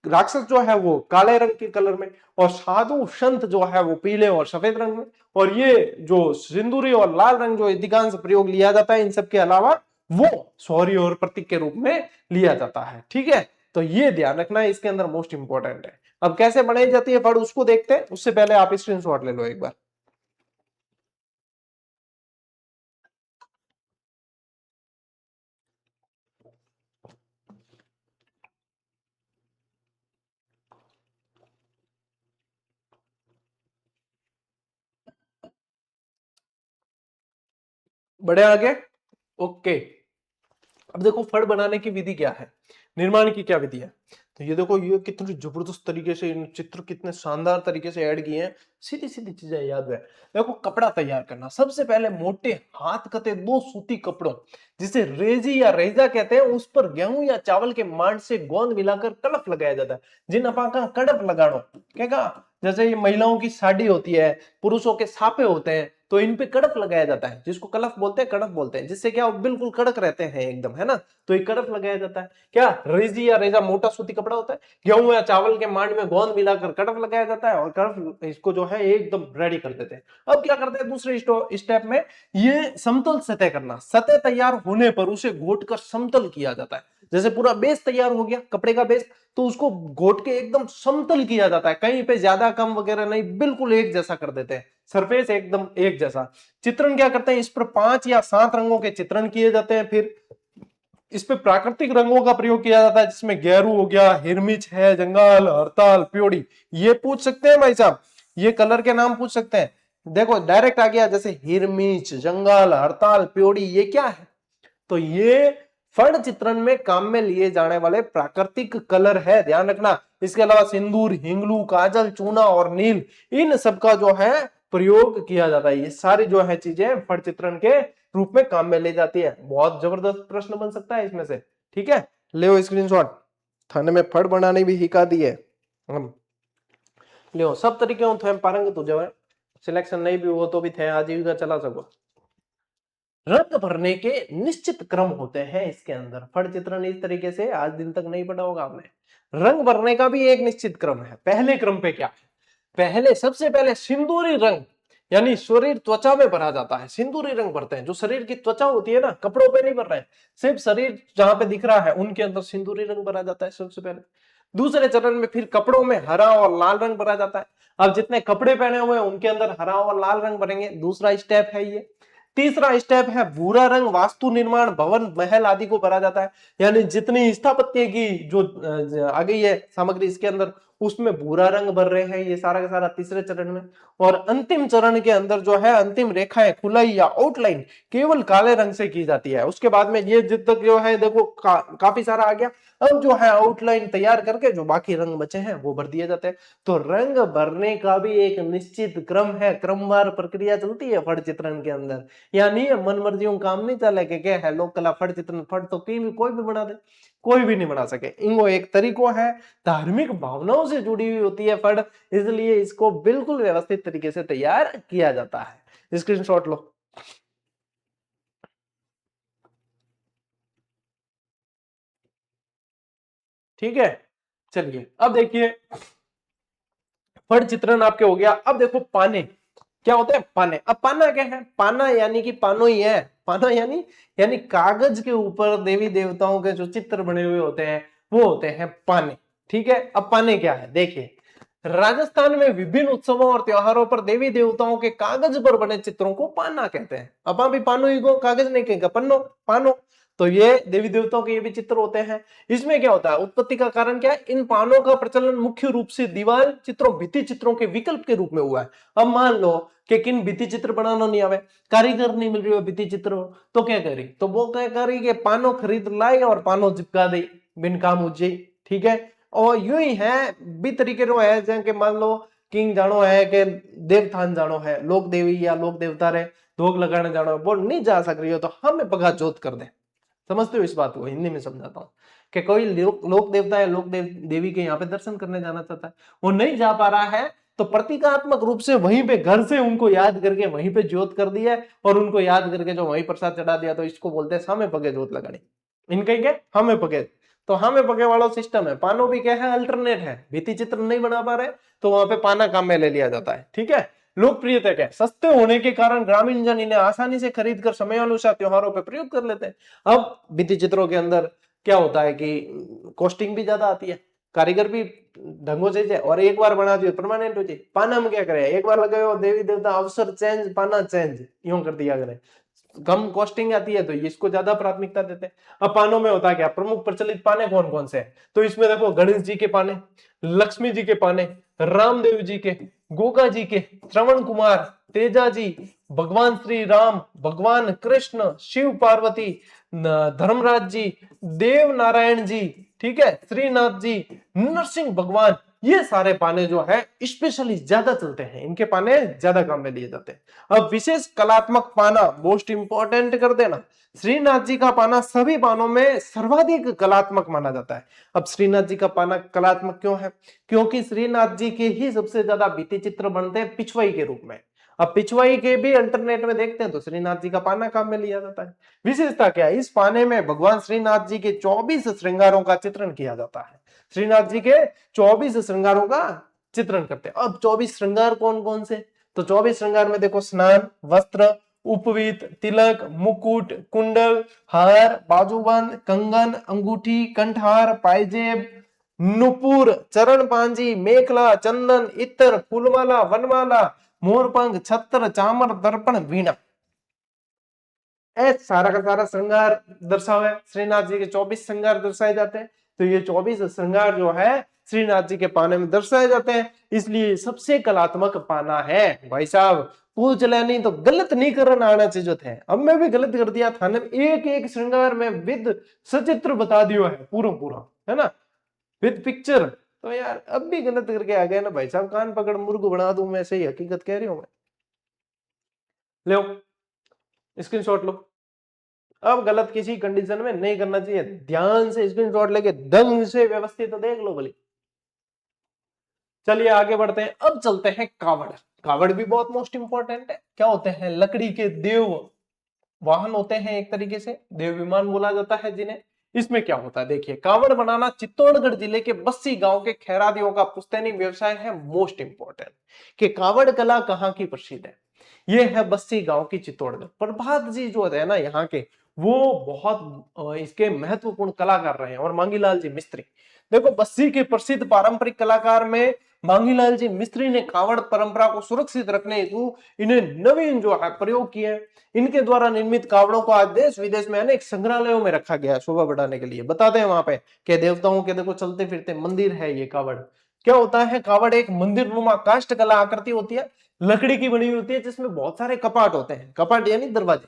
राक्षस जो है वो काले रंग के कलर में, और साधु संत जो है वो पीले और सफेद रंग में। और ये जो सिंदूरी और लाल रंग जो अधिकांश प्रयोग लिया जाता है, इन सब के अलावा वो शौर्य और प्रतीक के रूप में लिया जाता है। ठीक है, तो ये ध्यान रखना है, इसके अंदर मोस्ट इंपॉर्टेंट है। अब कैसे बनाई जाती है फड़, उसको देखते हैं। उससे पहले आप स्क्रीनशॉट ले लो एक बार। बढ़े आगे, ओके। अब देखो फड़ बनाने की विधि क्या है, निर्माण की क्या विधि है। तो ये देखो, ये कितनी जबरदस्त तरीके से इन चित्र कितने शानदार तरीके से ऐड किए हैं, सीधी सीधी चीजें याद है। देखो, कपड़ा तैयार करना, सबसे पहले मोटे हाथ कते दो सूती कपड़ों, जिसे रेजी या रेजा कहते हैं, उस पर गेहूं या चावल के मांड से गोंद मिलाकर कड़प लगाया जाता है। जिन अपाका कड़प लगानो क्या, जैसे ये महिलाओं की साड़ी होती है, पुरुषों के साफे होते हैं, तो इन पे कड़प लगाया जाता है, जिसको कलफ बोलते हैं, कड़प बोलते हैं, जिससे क्या बिल्कुल कड़क रहते हैं एकदम, है ना। तो ये कड़प लगाया जाता है। क्या रेजी या रेजा मोटा सूती कपड़ा होता है, गेहूं या चावल के मांड में गोंद मिलाकर कड़प लगाया जाता है और कड़प इसको जो है एकदम रेडी कर देते हैं। अब क्या करते हैं दूसरे स्टेप में, ये समतल सतह करना, सतह तैयार होने पर उसे घोट कर समतल किया जाता है। जैसे पूरा बेस तैयार हो गया, कपड़े का बेस, तो उसको घोट के एकदम समतल किया जाता है, कहीं पे ज्यादा कम वगैरह नहीं, बिल्कुल एक जैसा कर देते हैं, सरफेस एकदम एक जैसा। चित्रण क्या करते हैं, इस पर 5 या 7 रंगों के चित्रण किए जाते हैं। फिर इस पे प्राकृतिक रंगों का प्रयोग किया जाता है, जिसमें गेरू हो गया, हिरमिच है, जंगाल, हड़ताल, प्योड़ी। ये पूछ सकते हैं भाई साहब, ये कलर के नाम पूछ सकते हैं। देखो डायरेक्ट आ गया, जैसे हिरमिच, जंगाल, हड़ताल, प्योड़ी, ये क्या है, तो ये फड़ चित्रण में काम में लिए जाने वाले प्राकृतिक कलर है, ध्यान रखना। इसके अलावा सिंदूर, हिंगलू, काजल, चूना और नील, इन सब का जो है प्रयोग किया जाता है। ये सारी जो है चीजें फड़ चित्रण के रूप में काम में ले जाती है। बहुत जबरदस्त प्रश्न बन सकता है इसमें से। ठीक है, ले स्क्रीनशॉट, थाने में फड़ बनाने भी सिखा दी है हम। ले सब तरीके थे पारंग, तो जो है सिलेक्शन नहीं भी हो तो भी थे आजीविका चला सको। रंग भरने के निश्चित क्रम होते हैं इसके अंदर। फड़ चित्रण इस तरीके से आज दिन तक नहीं पढ़ा होगा आपने। रंग भरने का भी एक निश्चित क्रम है। पहले क्रम पे क्या है, पहले सबसे पहले सिंदूरी रंग, यानी शरीर त्वचा में भरा जाता है, सिंदूरी रंग भरते हैं। जो शरीर की त्वचा होती है ना, कपड़ों पे नहीं भर रहे हैं, सिर्फ शरीर जहां पे दिख रहा है उनके अंदर सिंदूरी रंग भरा जाता है सबसे पहले। दूसरे चरण में फिर कपड़ों में हरा और लाल रंग भरा जाता है। अब जितने कपड़े पहने हुए हैं उनके अंदर हरा और लाल रंग भरेंगे, दूसरा स्टेप है ये। तीसरा स्टेप है भूरा रंग, वास्तु निर्माण, भवन, महल आदि को भरा जाता है, यानी जितनी स्थापत्य की जो आ गई है सामग्री इसके अंदर, उसमें भूरा रंग भर रहे हैं, ये सारा का सारा तीसरे चरण में। और अंतिम चरण के अंदर जो है अंतिम रेखाएं खुलाई या आउटलाइन केवल काले रंग से की जाती है। उसके बाद में ये जिद तक जो है देखो काफी सारा आ गया। अब जो है आउटलाइन तैयार करके जो बाकी रंग बचे हैं वो भर दिए जाते हैं। तो रंग भरने का भी एक निश्चित क्रम है, क्रमवार प्रक्रिया चलती है फट चित्रण के अंदर। यानी मन मर्जियों काम नहीं चले कि क्या है लोक कला फट चित्रण, फट तो कोई भी बना दे, कोई भी नहीं बना सके। इनको एक तरीको है, धार्मिक भावनाओं से जुड़ी हुई होती है फट, इसलिए इसको बिल्कुल व्यवस्थित तरीके से तैयार किया जाता है। स्क्रीनशॉट लो। ठीक है, चलिए अब देखिए फट चित्रण आपके हो गया। अब देखो पाने क्या होते हैं, पाने। अब पाना क्या है, पाना यानी कि पानो ही है। पाना यानी कागज के ऊपर देवी देवताओं के जो चित्र बने हुए होते हैं वो होते हैं पाने। ठीक है, अब पाने क्या है देखिए, राजस्थान में विभिन्न उत्सवों और त्योहारों पर देवी देवताओं के कागज पर बने चित्रों को पाना कहते हैं। अब भी पानो ही को कागज नहीं कहेगा, पन्नो पानो। तो ये देवी देवताओं के ये भी चित्र होते हैं। इसमें क्या होता है, उत्पत्ति का कारण क्या है, इन पानों का प्रचलन मुख्य रूप से दीवार चित्रों, भित्ति चित्रों के विकल्प के रूप में हुआ है। अब मान लो कि किन भित्ति चित्र बनाना नहीं आवे, कारीगर नहीं मिल रही हो भित्ति चित्र, तो क्या करी, तो वो क्या करी कि पानो खरीद लाई और पानो चिपका दी, बिन काम उज्जै। ठीक है, और यूं ही है भी तरीके रो है, जैसे मान लो किंग जानो है कि देवथान जानो है, लोक देवी या लोक देवता रे धोख लगाने जानो है, वो नहीं जा सक रही हो तो हमें पगा जोत कर दे। समझते हो इस बात को, हिंदी में समझाता हूँ कि कोई लोक देवता है, देवी के यहाँ पे दर्शन करने जाना चाहता है, वो नहीं जा पा रहा है, तो प्रतीकात्मक रूप से वहीं पे घर से उनको याद करके वहीं पे जोत कर दिया है, और उनको याद करके जो वहीं प्रसाद चढ़ा दिया, तो इसको बोलते हैं सामे पगे जोत लगानी। इनके क्या हमें पगे, तो हमें पगे वाला सिस्टम है। पानो भी क्या है, अल्टरनेट है, भित्ति चित्र नहीं बना पा रहे तो वहां पे पाना काम में ले लिया जाता है। ठीक है, लोकप्रियता क्या है, सस्ते होने के कारण ग्रामीण जन इन्हें आसानी से खरीद कर समय अनुसार त्योहारों पर प्रयोग कर लेते हैं। अब भित्ति चित्रों के अंदर क्या होता है कि कॉस्टिंग भी ज्यादा आती है, कारीगर भी ढंगों से जाए, और एक बार बना दियो परमानेंट हो जाए। पाना में क्या करे, एक बार लगाओ देवी देवता अवसर चेंज, पाना चेंज, यूं कर दिया करे, कम कॉस्टिंग आती है तो इसको ज्यादा प्राथमिकता देते हैं। अब पानों में होता है क्या, प्रमुख प्रचलित पाने कौन कौन से हैं, तो इसमें देखो गणेश जी के पाने, लक्ष्मी जी के पाने, रामदेव जी के, गोगा जी के, श्रवण कुमार, तेजा जी, भगवान श्री राम, भगवान कृष्ण, शिव पार्वती, धर्मराज जी, देव नारायण जी, ठीक है, श्रीनाथ जी, नरसिंह भगवान, ये सारे पाने जो है स्पेशली ज्यादा चलते हैं, इनके पाने ज्यादा काम में लिए जाते हैं। अब विशेष कलात्मक पाना मोस्ट इंपॉर्टेंट कर देना, श्रीनाथ जी का पाना सभी पानों में सर्वाधिक कलात्मक माना जाता है। अब श्रीनाथ जी का पाना कलात्मक क्यों है, क्योंकि श्रीनाथ जी के ही सबसे ज्यादा भित्ति चित्र बनते हैं पिछवाई के रूप में। अब पिछवाई के भी अल्टरनेट में देखते हैं तो श्रीनाथ जी का पाना काम में लिया जाता है। विशेषता क्या है, इस पाने में भगवान श्रीनाथ जी के 24 श्रृंगारों का चित्रण किया जाता है। श्रीनाथ जी के 24 श्रृंगारों का चित्रण करते हैं। अब 24 श्रृंगार कौन कौन से, तो 24 श्रृंगार में देखो स्नान, वस्त्र, उपवीत, तिलक, मुकुट, कुंडल, हार, बाजूबंद, कंगन, अंगूठी, कंठहार, पायजेब, नुपुर, चरण पांजी, मेखला, चंदन, इत्र, फूलमाला, वनमाला, मोरपंख, छत्र, चामर, दर्पण, वीणा, सारा का सारा श्रृंगार दर्शावे। श्रीनाथ जी के 24 श्रृंगार दर्शाए जाते हैं, तो ये 24 श्रृंगार जो है श्रीनाथ जी के पाने में दर्शाए जाते हैं, इसलिए सबसे कलात्मक पाना है। भाई साहब पूछ ले नहीं तो गलत नहीं करना आना चाहिए थे, अब मैं भी गलत कर दिया था, एक एक श्रृंगार में विद सचित्र बता दियो है, पूरा पूरा है ना, विद पिक्चर। तो यार अब भी गलत करके आ गए ना भाई साहब, कान पकड़ मुर्ग बना दूं मैं, सही हकीकत कह रही हूं मैं। लो स्क्रीनशॉट लो। अब गलत किसी कंडीशन में नहीं करना चाहिए, ध्यान से स्क्रीनशॉट लेके ढंग से व्यवस्थित तो देख लो भले। चलिए आगे बढ़ते हैं, अब चलते हैं कावड़। कावड़ भी बहुत मोस्ट इंपॉर्टेंट है। क्या होते हैं, लकड़ी के देव वाहन होते हैं, एक तरीके से देव विमान बोला जाता है जिन्हें। इसमें क्या होता है देखिए, कावड़ बनाना चित्तौड़गढ़ जिले के बस्सी गांव के खैरादियों का पुश्तैनी व्यवसाय है। मोस्ट इंपॉर्टेंट कि कावड़ कला कहाँ की प्रसिद्ध है, ये है बस्सी गांव की चित्तौड़गढ़। प्रभात जी जो है ना यहाँ के, वो बहुत इसके महत्वपूर्ण कलाकार रहे हैं, और मांगीलाल जी मिस्त्री। देखो बस्सी के प्रसिद्ध पारंपरिक कलाकार में मांगीलाल जी मिस्त्री ने कावड़ परंपरा को सुरक्षित रखने हेतु इन्हें नवीन जो है प्रयोग किए। इनके द्वारा निर्मित कावड़ों को आज देश विदेश में अनेक संग्रहालयों में रखा गया है शोभा बढ़ाने के लिए। बताते हैं वहां पे कि देवताओं के देखो चलते फिरते मंदिर है ये कावड़, क्या होता है, कावड़ एक मंदिर नुमा काष्ठ कला आकृति होती है, लकड़ी की बनी हुई होती है, जिसमें बहुत सारे कपाट होते हैं, कपाट यानी दरवाजे,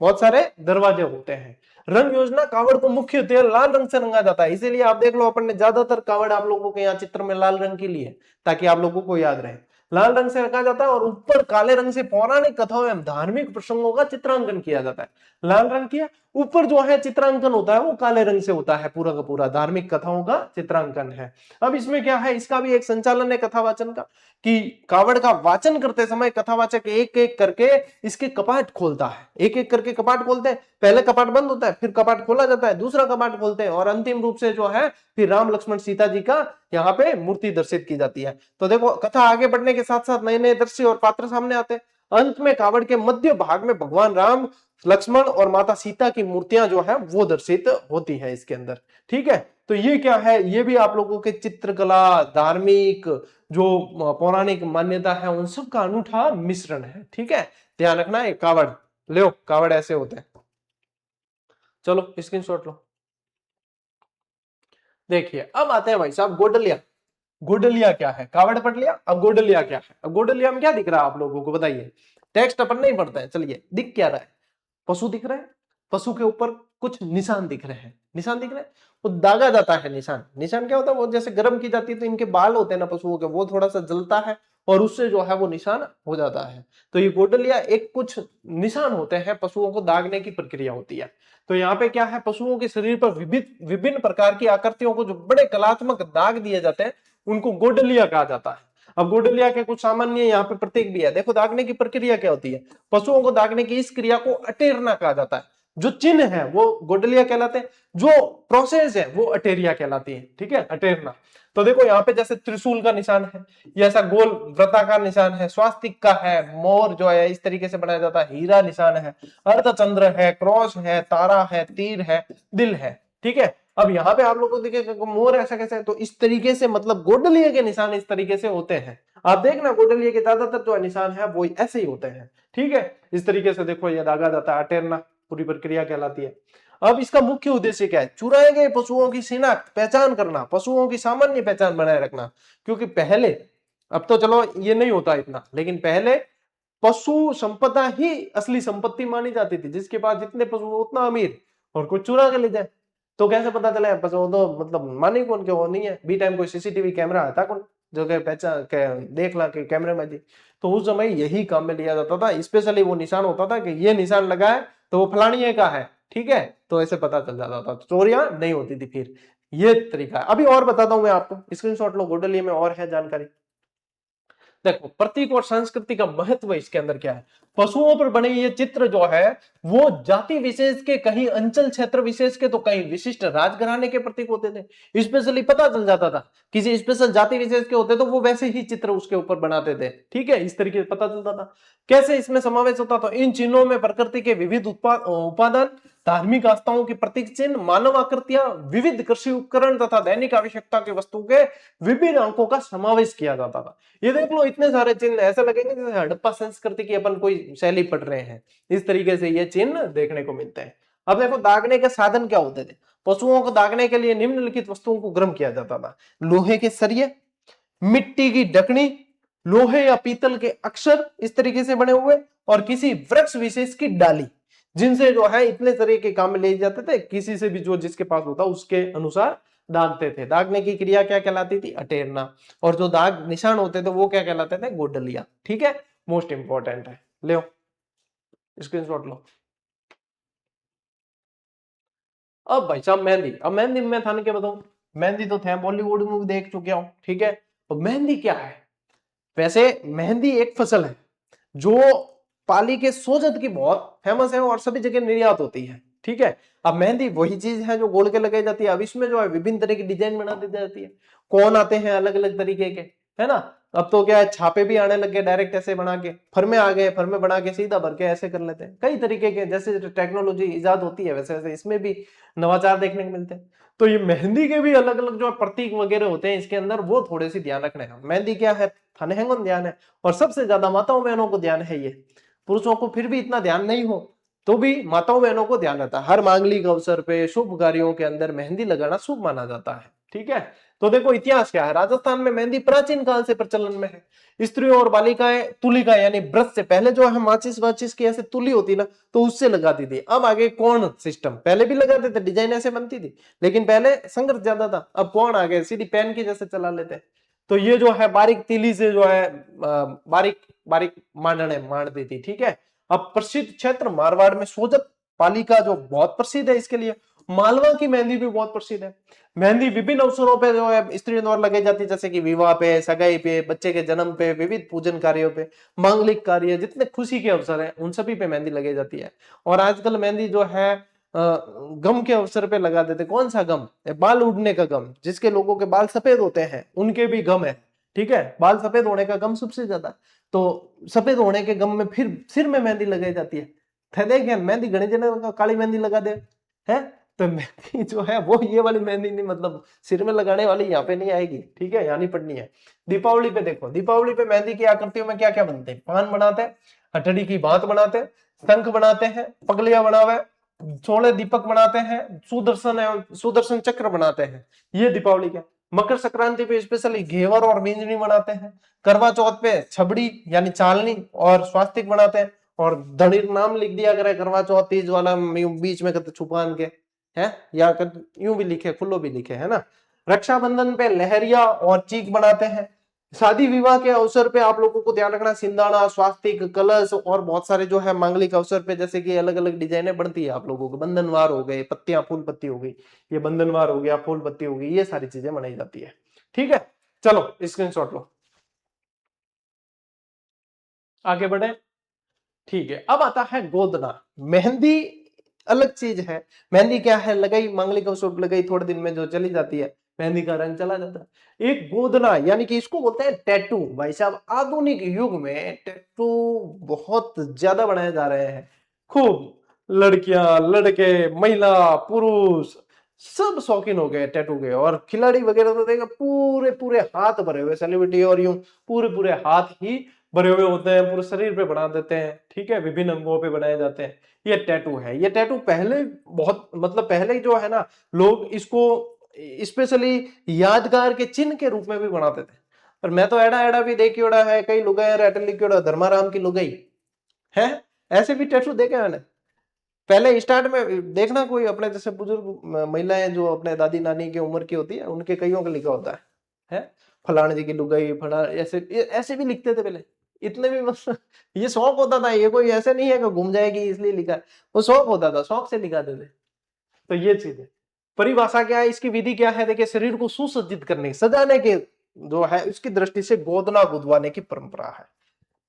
बहुत सारे दरवाजे होते हैं। रंग योजना कावड़ को मुख्य होती है, लाल रंग से रंगा जाता है, इसीलिए आप देख लो अपन ने ज्यादातर कावड़ आप लोगों के यहाँ चित्र में लाल रंग की ली है, ताकि आप लोगों को याद रहे। लाल रंग से रंगा जाता है और ऊपर काले रंग से पौराणिक कथाओं एवं धार्मिक प्रसंगों का चित्रांकन किया जाता है। लाल रंग किया, ऊपर जो है चित्रांकन होता है वो काले रंग से होता है, पूरा का पूरा धार्मिक कथाओं का चित्रांकन है। अब इसमें क्या है, इसका भी एक संचालन है कथावाचन का, कि कावड़ का वाचन करते समय कथावाचक एक एक करके इसके कपाट खोलता है, एक एक करके कपाट खोलते हैं, पहले कपाट बंद होता है, फिर कपाट खोला जाता है, दूसरा कपाट खोलते हैं, और अंतिम रूप से जो है फिर राम लक्ष्मण सीता जी का यहाँ पे मूर्ति दर्शित की जाती है। तो देखो कथा आगे बढ़ने के साथ साथ नए नए दृश्य और पात्र सामने आते हैं। अंत में कावड़ के मध्य भाग में भगवान राम, लक्ष्मण और माता सीता की मूर्तियां जो है वो दर्शित होती है इसके अंदर। ठीक है, तो ये क्या है, ये भी आप लोगों के चित्रकला, धार्मिक जो पौराणिक मान्यता है उन सब का अनूठा मिश्रण है। ठीक है, ध्यान रखना है। कावड़ लो, कावड़ ऐसे होते हैं। चलो स्क्रीनशॉट लो। देखिए अब आते हैं भाई साहब गोडलिया। गोडलिया क्या है, कावड़ पढ़ लिया, अब गोडलिया क्या है। अब गोडलिया में क्या दिख रहा है आप लोगों को बताइए, टेक्स्ट अपन नहीं पढ़ते हैं, चलिए दिख क्या रहा है, पशु दिख रहा है, पशु के ऊपर कुछ निशान दिख रहे हैं, निशान दिख रहे हैं, वो दागा जाता है निशान। निशान क्या होता है, वो जैसे गर्म की जाती है तो इनके बाल होते हैं ना पशुओं के, वो थोड़ा सा जलता है और उससे जो है वो निशान हो जाता है। तो ये गोडलिया एक कुछ निशान होते हैं, पशुओं को दागने की प्रक्रिया होती है। तो यहाँ पे क्या है, पशुओं के शरीर पर विभिन्न विभिन्न प्रकार की आकृतियों को जो बड़े कलात्मक दाग दिए जाते हैं उनको गोडलिया कहा जाता है। अब गोडलिया के कुछ सामान्य यहाँ पे प्रतीक भी है। देखो दागने की प्रक्रिया क्या होती है, पशुओं को दागने की इस क्रिया को अटेरना कहा जाता है। जो चिन्ह है वो गोडलिया कहलाते हैं, जो प्रोसेस है वो अटेरिया कहलाती है। ठीक है, अटेरना। तो देखो यहाँ पे जैसे त्रिशूल का निशान है, ये ऐसा गोल वृत्ताकार निशान है, स्वास्तिक का है, मोर जो है इस तरीके से बनाया जाता है, हीरा निशान है, अर्धचंद्र है, क्रॉस है, तारा है, तीर है, दिल है। ठीक है, अब यहाँ पे आप लोगों को दिखेगा मोर ऐसा कैसे है, तो इस तरीके से, मतलब गोडलिया के निशान इस तरीके से होते हैं। आप देखना गोडलिया के ज्यादातर जो निशान है वो ऐसे ही होते हैं। ठीक है, इस तरीके से देखो ये दागा जाता है, अटेरना पूरी प्रक्रिया कहलाती है। अब इसका मुख्य उद्देश्य क्या है, चुराए गए पशुओं की शिनाख्त, पहचान करना, पशुओं की सामान्य पहचान बनाए रखना। क्योंकि पहले, अब तो चलो ये नहीं होता इतना, लेकिन पहले पशु संपदा ही असली संपत्ति मानी जाती थी, जिसके पास जितने पशु उतना अमीर, और कोई चुरा के ले जाए तो कैसे पता चला पशु, तो मतलब माने कौन के वो नहीं है, बी टाइम कोई सीसीटीवी कैमरा आता कौन जो के पहचान देख ला के कैमरे में जी। तो उस समय यही काम में लिया जाता था, स्पेशली वो निशान होता था कि ये निशान लगा है तो वो फलानी का है। ठीक है, तो ऐसे पता चल जाता था, चोरियां नहीं होती थी फिर। ये तरीका है। अभी और बताता हूं मैं आपको, स्क्रीनशॉट लो, गोडलिया में और है जानकारी। देखो प्रतीक और संस्कृति का महत्व इसके अंदर क्या है, पशुओं पर बने ये चित्र जो है वो जाति विशेष के, कहीं अंचल क्षेत्र विशेष के, तो कहीं विशिष्ट राजघराने के प्रतीक होते थे। स्पेशली पता चल जाता था किसी स्पेशल जाति विशेष के होते तो वो वैसे ही चित्र उसके ऊपर बनाते थे। ठीक है, इस तरीके से पता चलता था। कैसे इसमें समावेश होता, तो इन चिन्हों में प्रकृति के विविध उपादान, धार्मिक आस्थाओं की प्रतीक चिन्ह, मानव आकृतियां, विविध कृषि उपकरण तथा दैनिक आवश्यकता की वस्तु के विभिन्न अंकों का समावेश किया जाता था। ये देख लो इतने सारे चिन्ह, ऐसे लगेंगे जैसे हड़प्पा संस्कृति की अपन कोई शैली पढ़ रहे हैं। इस तरीके से ये चिन्ह देखने को मिलते हैं। अब देखो दागने के साधन क्या होते थे, पशुओं को दागने के लिए निम्नलिखित वस्तुओं को गर्म किया जाता था, लोहे के सरिये, मिट्टी की ढकनी, लोहे या पीतल के अक्षर इस तरीके से बने हुए, और किसी वृक्ष विशेष की डाली, जिनसे जो है इतने तरह के काम में ले जाते थे, किसी से भी जो जिसके पास होता उसके अनुसार दागते थे। दागने की क्रिया क्या कहलाती थी, अटेरना। और जो दाग निशान होते थे वो क्या कहलाते थे, गोडलिया। ठीक है, मोस्ट इंपॉर्टेंट है, लो स्क्रीनशॉट लो। अब भाई साहब मेहंदी, अब मेहंदी में थाने क्या बताऊं, मेहंदी तो थे बॉलीवुड मूवी देख चुके हो। ठीक है, तो मेहंदी क्या है, वैसे मेहंदी एक फसल है जो पाली के सोजत की बहुत फेमस है और सभी जगह निर्यात होती है। ठीक है, अब मेहंदी वही चीज है जो गोल के लगाई जाती है। अब इसमें जो है विभिन्न तरह की डिजाइन बना दी जाती है, कौन आते हैं अलग अलग तरीके के, है ना। अब तो क्या है, छापे भी आने लगे, डायरेक्ट ऐसे बना के, फर्मे आ गए, फर्मे बना के सीधा भर के ऐसे कर लेते हैं। कई तरीके के, जैसे टेक्नोलॉजी इजाद होती है वैसे वैसे इसमें भी नवाचार देखने को मिलते हैं। तो ये मेहंदी के भी अलग अलग जो प्रतीक वगैरह होते हैं इसके अंदर, वो थोड़े से ध्यान रखने हैं। मेहंदी क्या है, थाने हैंगन ध्यान है, और सबसे ज्यादा माताओं बहनों को ध्यान है ये। पुरुषों को फिर भी इतना ध्यान नहीं हो तो भी माताओं बहनों को ध्यान रहता है। हर मांगलिक अवसर पे, शुभ कार्यों के अंदर मेहंदी लगाना शुभ माना जाता है। ठीक है, तो देखो इतिहास क्या है, राजस्थान में मेहंदी प्राचीन काल से प्रचलन में है। स्त्रियों और बालिकाएं तुलिका यानी ब्रश से, पहले जो है माचिस वाचिस की ऐसे तुली होती ना, तो उससे लगाती थी। अब आगे कौन सिस्टम, पहले भी लगाते थे, डिजाइन ऐसे बनती थी, लेकिन पहले संघर्ष ज्यादा था। अब कौन आ गए, सीधी पेन की जैसे चला लेते हैं। तो ये जो है बारीक तीली से जो है बारीक बारीक मांडने मांडती थी, ठीक है। अब प्रसिद्ध क्षेत्र मारवाड़ में सोजत पालिका जो बहुत प्रसिद्ध है इसके लिए। मालवा की मेहंदी भी बहुत प्रसिद्ध है। मेहंदी विभिन्न अवसरों पे जो है स्त्रियों द्वारा लगाई जाती है, जैसे कि विवाह पे, सगाई पे, बच्चे के जन्म पे, विविध पूजन कार्यों पे, मांगलिक कार्य, जितने खुशी के अवसर हैं उन सभी पे मेहंदी लगाई जाती है। और आजकल मेहंदी जो है गम के अवसर पे लगा देते। कौन सा गम, बाल उड़ने का गम, जिसके लोगों के बाल सफेद होते हैं उनके भी गम है, ठीक है। बाल सफेद होने का गम सबसे ज्यादा, तो सफेद होने के गम में फिर सिर में मेहंदी लगाई जाती है। देखे मेहंदी घने जने काली मेहंदी लगा दे है, तो मेहंदी जो है वो ये वाली मेहंदी नहीं, मतलब सिर में लगाने वाली यहाँ पे नहीं आएगी, ठीक है, यहाँ नहीं पड़नी है। दीपावली पे देखो, दीपावली पे मेहंदी की आकृतियों में क्या क्या बनते हैं, पान बनाते हैं, हथड़ी की बात बनाते हैं, शंख बनाते हैं, पगलियां बनावे, 16 दीपक बनाते हैं, सुदर्शन एवं सुदर्शन चक्र बनाते हैं, ये दीपावली का। मकर संक्रांति पे स्पेशली घेवर और बींजनी बनाते हैं। करवा चौथ पे छबड़ी यानी चालनी और स्वास्तिक बनाते हैं, और धड़ी नाम लिख दिया करे करवा चौथ तीज वाला, बीच में छुपान के है, या यूं भी लिखे, खुल्लो भी लिखे, है ना। रक्षाबंधन पे लहरिया और चीक बनाते हैं। शादी विवाह के अवसर पे आप लोगों को ध्यान रखना, सिंदाना, स्वास्तिक, कलश और बहुत सारे जो है मांगलिक अवसर पे, जैसे कि अलग अलग डिजाइने बनती है आप लोगों को, बंधनवार हो गए, पत्तियां फूल पत्ती हो गई, ये बंधनवार हो गया, फूल पत्ती हो गई, ये सारी चीजें बनाई जाती है, ठीक है। चलो स्क्रीनशॉट लो, आगे बढ़े, ठीक है। अब आता है गोदना। मेहंदी अलग चीज है। मेहंदी क्या है, लगाई मांगलिक अवसर पर लगाई, थोड़े दिन में जो चली जाती है, मेहंदी का रंग चला जाता है। एक गोदना यानी कि इसको बोलते हैं टैटू। भाई साहब आधुनिक युग में टैटू बहुत ज्यादा बनाए जा रहे हैं। खूब लड़कियां, लड़के, महिला, पुरुष सब शौकीन हो गए टैटू के। और खिलाड़ी वगैरह तो देखा पूरे पूरे हाथ भरे हुए, सेलिब्रिटी और यूं पूरे पूरे हाथ ही भरे हुए होते हैं, पूरे शरीर पे बना देते हैं, ठीक है, विभिन्न अंगों पे बनाए जाते हैं। ये टैटू है। ये टैटू पहले बहुत, मतलब पहले जो है ना, लोग इसको स्पेशली यादगार के चिन्ह के रूप में भी बनाते थे। पर मैं तो एड़ा एड़ा भी देखी ओड़ा है, कई लुगाई रेटल लिखी ओड़ा धर्माराम की लुगाई है, ऐसे भी टैटू देखे मैंने। पहले स्टार्ट में देखना, कोई अपने जैसे बुजुर्ग महिलाएं जो अपने दादी नानी की उम्र की होती है, उनके कईयों का लिखा होता है फलाने जी की लुगाई, फला ऐसे ऐसे भी लिखते थे पहले। इतने भी मतलब ये शौक होता था, ये कोई ऐसे नहीं है कि घूम जाएगी इसलिए लिखा है, वो शौक होता था, शौक से लिखाते थे। तो ये चीज है। परिभाषा क्या है, इसकी विधि क्या है, देखिए शरीर को सुसज्जित करने, सजाने के जो है उसकी दृष्टि से गोदना गुदवाने की परंपरा है।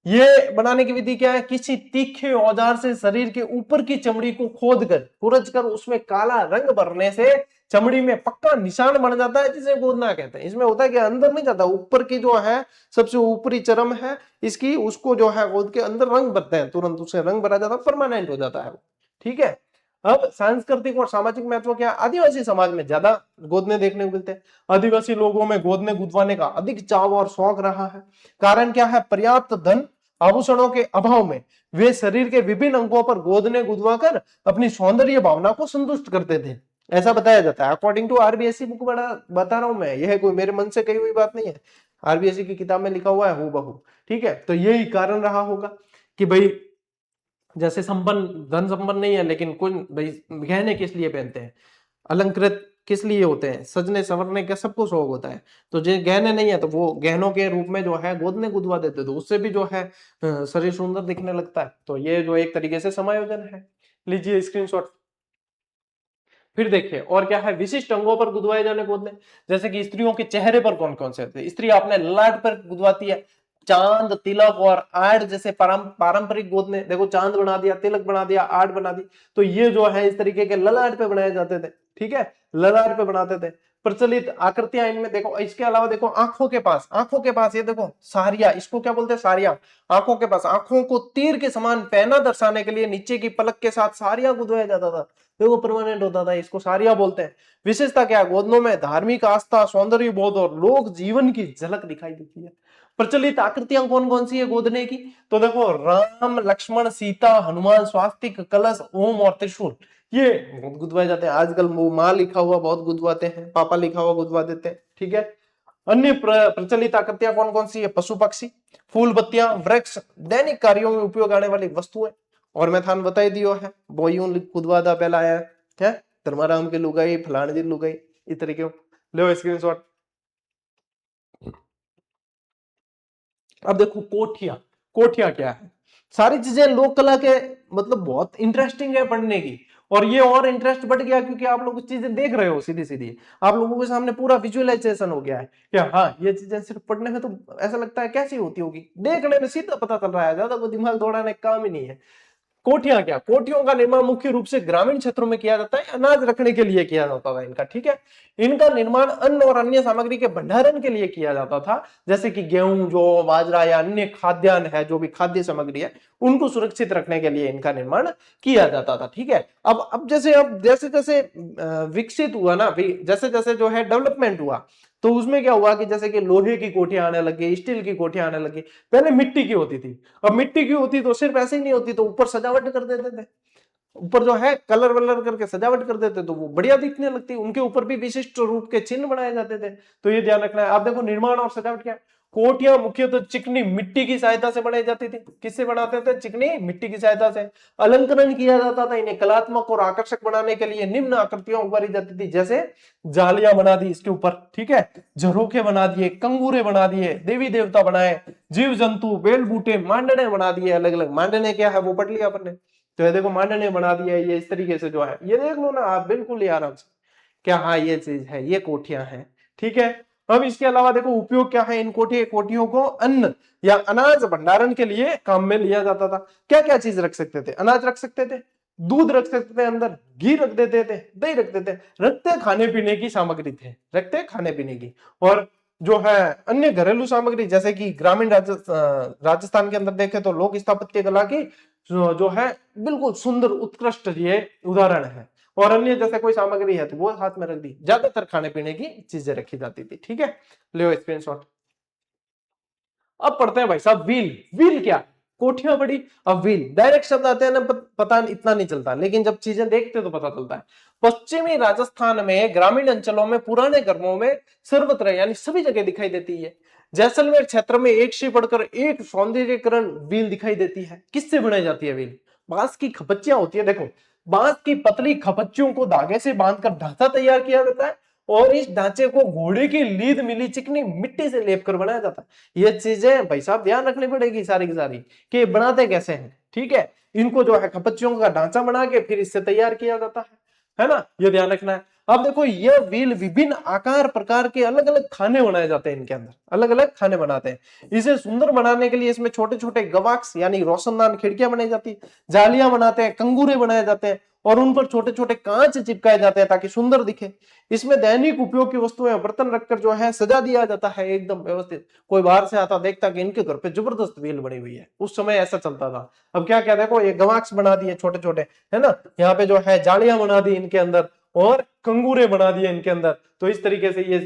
ये बनाने की विधि क्या है, किसी तीखे औजार से शरीर के ऊपर की चमड़ी को खोद कर खुरच कर उसमें काला रंग भरने से चमड़ी में पक्का निशान बन जाता है, जिसे गोदना कहते हैं। इसमें होता है कि अंदर नहीं जाता, ऊपर की जो है सबसे ऊपरी चरम है इसकी, उसको जो है गोद के अंदर रंग भरते हैं, तुरंत उसे रंग भरा जाता है, परमानेंट हो जाता है वो, ठीक है। अब सांस्कृतिक और सामाजिक महत्व क्या, आदिवासी समाज में ज्यादा गोदने देखने को मिलते हैं। आदिवासी लोगों में गोदने गुदवाने का अधिक चाव और शौक रहा है। कारण क्या है, पर्याप्त धन आभूषणों के अभाव में वे शरीर के विभिन्न अंगों पर गोदने गुदवाकर अपनी सौंदर्य भावना को संतुष्ट करते थे, ऐसा बताया जाता है। अकॉर्डिंग टू आरबीएससी बुक बता रहा हूं मैं, यह कोई मेरे मन से कही हुई बात नहीं है, आरबीएससी की किताब में लिखा हुआ है हूबहू, ठीक है। तो यही कारण रहा होगा कि भाई जैसे संपन्न, धन संपन्न नहीं है लेकिन कुछ भाई गहने किस लिए पहनते हैं, अलंकृत किस लिए होते हैं, सजने संवरने का सबको शौक होता है। तो जो गहने नहीं है तो वो गहनों के रूप में जो है गोदने गुदवा देते, तो उससे भी जो है शरीर सुंदर दिखने लगता है। तो ये जो एक तरीके से समायोजन है। लीजिए स्क्रीनशॉट। फिर देखिए और क्या है, विशिष्ट अंगों पर गुदवाए जाने गोदने, जैसे कि स्त्रियों के चेहरे पर कौन कौन से होते हैं। स्त्री अपने ललाट पर गुदवाती है, चांद, तिलक और आड़ जैसे पारंपरिक गोदने, देखो चांद बना दिया, तिलक बना दिया, आड़ बना दी, तो ये जो है इस तरीके के ललाट पे बनाए जाते थे, ठीक है, ललाट पे बनाते थे। प्रचलित आकृतियां इनमें देखो, इसके अलावा देखो आंखों के पास, आंखों के पास ये देखो सारिया, इसको क्या बोलते हैं, सारिया। आंखों के पास, आंखों को तीर के समान पैना दर्शाने के लिए नीचे की पलक के साथ सारिया गुदवाया जाता था, देखो परमानेंट होता था, इसको सारिया बोलते हैं। विशेषता क्या, गोदनों में धार्मिक आस्था, सौंदर्य बोध और लोक जीवन की झलक दिखाई देती है। प्रचलित आकृतियां कौन कौन सी है गोदने की, तो देखो राम, लक्ष्मण, सीता, हनुमान, स्वास्तिक, कलश, ओम और त्रिशूल, ये बहुत गुदवाए जाते हैं आजकल। वो माँ लिखा हुआ बहुत गुदवाते हैं, पापा लिखा हुआ गुदवा देते हैं, ठीक है। अन्य प्रचलित आकृतियां कौन कौन सी है? पशु पक्षी, फूल पत्तियां, वृक्ष, दैनिक कार्यों में उपयोग आने वाली वस्तुएं। और मैं थान बताई दियो है बोयूं कुदवादा पहला है धर्माराम की लुगाई, फलाने दी लुगाई, इस तरीके लो स्क्रीनशॉट। अब देखो कोठिया, कोठिया क्या है? सारी चीजें लोक कला के मतलब बहुत इंटरेस्टिंग है पढ़ने की। और ये और इंटरेस्ट बढ़ गया क्योंकि आप लोग चीजें देख रहे हो सीधी सीधी, आप लोगों के सामने पूरा विजुअलाइजेशन हो गया है क्या। हाँ, ये चीजें सिर्फ पढ़ने में तो ऐसा लगता है कैसी होती होगी, देखने में सीधा पता चल रहा है, ज्यादा कोई दिमाग दौड़ाने का काम ही नहीं है। कोठियां क्या? कोठियों का निर्माण मुख्य रूप से ग्रामीण क्षेत्रों में किया जाता है, अनाज रखने के लिए किया जाता था इनका, ठीक है। इनका निर्माण अन्न और अन्य सामग्री के भंडारण के लिए किया जाता था, जैसे कि गेहूं, जौ, बाजरा या अन्य खाद्यान्न है, जो भी खाद्य सामग्री है, उनको सुरक्षित रखने के लिए इनका निर्माण किया जाता था, ठीक है। अब जैसे जैसे विकसित हुआ ना, जैसे जैसे जो है डेवलपमेंट हुआ, तो उसमें क्या हुआ कि जैसे कि लोहे की कोठियां आने लगी, स्टील की कोठियां आने लगी। पहले मिट्टी की होती थी। अब मिट्टी की होती तो सिर्फ ऐसे ही नहीं होती, तो ऊपर सजावट कर देते थे, ऊपर जो है कलर वलर करके सजावट कर देते, तो वो बढ़िया दिखने लगती। उनके ऊपर भी विशिष्ट रूप के चिन्ह बनाए जाते थे। तो ये ध्यान रखना है। आप देखो निर्माण और सजावट क्या है। कोठियां मुख्यतः चिकनी मिट्टी की सहायता से बनाई जाती थी। किससे बनाते थे? चिकनी मिट्टी की सहायता से। अलंकरण किया जाता था इन्हें कलात्मक और आकर्षक बनाने के लिए। निम्न आकृतियां उभारी जाती थी, जैसे जालियां बना दी इसके ऊपर, ठीक है, झरोखे बना दिए, कंगूरे बना दिए, देवी देवता बनाए, जीव जंतु, बेल बूटे, मांडने बना दिए अलग अलग। मांडने क्या है वो पढ़ लिया अपन ने। तो ये देखो मांडने बना दिया है, ये इस तरीके से जो है ये देख लो ना आप बिल्कुल ही आराम से, क्या हाँ ये चीज है, ये कोठियां हैं, ठीक है। अब इसके अलावा देखो उपयोग क्या है इन कोठियों को अन्न या अनाज भंडारण के लिए काम में लिया जाता था। क्या क्या चीज रख सकते थे? अनाज रख सकते थे, दूध रख सकते थे, अंदर घी रख देते थे, दही रख देते, रखते खाने पीने की सामग्री थे, रखते खाने पीने की। और जो है अन्य घरेलू सामग्री, जैसे कि ग्रामीण राजस्थान के अंदर देखे तो लोक स्थापत्य कला की जो है बिल्कुल सुंदर उत्कृष्ट ये उदाहरण है। और अन्य जैसे कोई सामग्री है तो वो हाथ में रख दी। ज्यादातर खाने पीने की चीजें रखी जाती थी, ठीक है। ले स्क्रीनशॉट। अब पढ़ते हैं भाई साहब व्हील। व्हील क्या? कोठियां बड़ी। अब व्हील डायरेक्ट शब्द आते हैं ना, पता इतना नहीं चलता, लेकिन जब चीजें देखते तो पता चलता है। पश्चिमी राजस्थान में ग्रामीण अंचलों में पुराने घरों में सर्वत्र यानी सभी जगह दिखाई देती है। जैसलमेर क्षेत्र में एक से बढ़कर एक सौंदर्यकरण व्हील दिखाई देती है। किससे बनाई जाती है व्हील? बांस की खपच्चियां होती है, देखो बांस की पतली खपच्चियों को धागे से बांधकर ढांचा तैयार किया जाता है, और इस ढांचे को घोड़े की लीद मिली चिकनी मिट्टी से लेप कर बनाया जाता है। ये चीजें भाई साहब ध्यान रखनी पड़ेगी सारी की सारी, कि बनाते कैसे हैं, ठीक है। इनको जो है खपच्चियों का ढांचा बना के फिर इससे तैयार किया जाता है ना, ये ध्यान रखना है। अब देखो ये व्हील विभिन्न आकार प्रकार के अलग अलग खाने बनाए जाते हैं, इनके अंदर अलग अलग खाने बनाते हैं। इसे सुंदर बनाने के लिए इसमें छोटे छोटे गवाक्स यानी रोशनदान खिड़कियां बनाई जाती है, जालियां बनाते हैं, कंगूरे बनाए जाते हैं, और उन पर छोटे छोटे कांच चिपकाए जाते हैं ताकि सुंदर दिखे। इसमें दैनिक उपयोग की वस्तुएं बर्तन रखकर जो है सजा दिया जाता है एकदम व्यवस्थित। कोई बाहर से आता देखता कि इनके घर पे जबरदस्त व्हील बनी हुई है, उस समय ऐसा चलता था। अब क्या क्या देखो ये गवाक्स बना दिए छोटे छोटे, है ना, यहाँ पे जो है जालियां बना दी इनके अंदर, और कंगूरे बना दिए इनके अंदर। तो इस तरीके से ये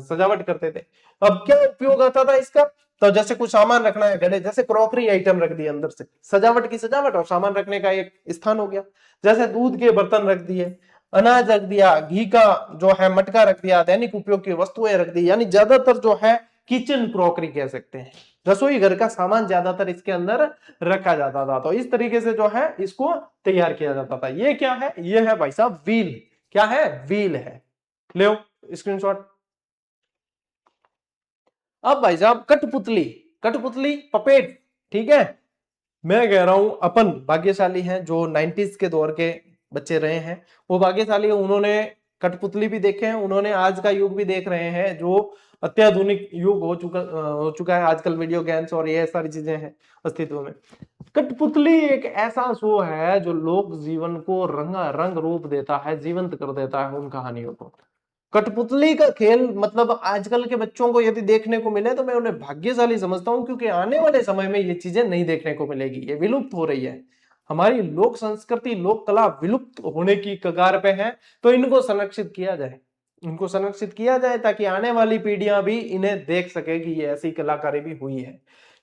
सजावट करते थे। अब क्या उपयोग आता था इसका? तो जैसे कुछ सामान रखना है घरे, जैसे क्रॉकरी आइटम रख दिए अंदर से, सजावट की सजावट और सामान रखने का एक स्थान हो गया। जैसे दूध के बर्तन रख दिए, अनाज रख दिया, घी का जो है मटका रख दिया, दैनिक उपयोग की वस्तुएं रख दी, यानी ज्यादातर जो है किचन क्रॉकरी कह सकते हैं, रसोई घर का सामान ज्यादातर इसके अंदर रखा जाता था। तो इस तरीके से जो है इसको तैयार किया जाता था। ये क्या है? ये है भाई साहब व्हील। क्या है? व्हील है। ले स्क्रीनशॉट। अब भाई साहब कठपुतली, कठपुतली पपेट, ठीक है। मैं कह रहा हूं अपन भाग्यशाली हैं जो 90s के दौर के बच्चे रहे हैं, वो भाग्यशाली है, उन्होंने कठपुतली भी देखे हैं, उन्होंने आज का युग भी देख रहे हैं जो अत्याधुनिक युग हो चुका है आजकल, वीडियो गेम्स और ये सारी चीजें हैं अस्तित्व में। कठपुतली एक ऐसा शो है जो लोक जीवन को रंगा रंग रूप देता है, जीवंत कर देता है उन कहानियों को। कठपुतली का खेल मतलब आजकल के बच्चों को यदि देखने को मिले तो मैं उन्हें भाग्यशाली समझता हूं, क्योंकि आने वाले समय में ये चीजें नहीं देखने को मिलेगी, ये विलुप्त हो रही है। हमारी लोक संस्कृति लोक कला विलुप्त होने की कगार पे है। तो इनको संरक्षित किया जाए, इनको संरक्षित किया जाए ताकि आने वाली पीढ़ियां भी इन्हें देख सके कि ये ऐसी कलाकारी भी हुई है।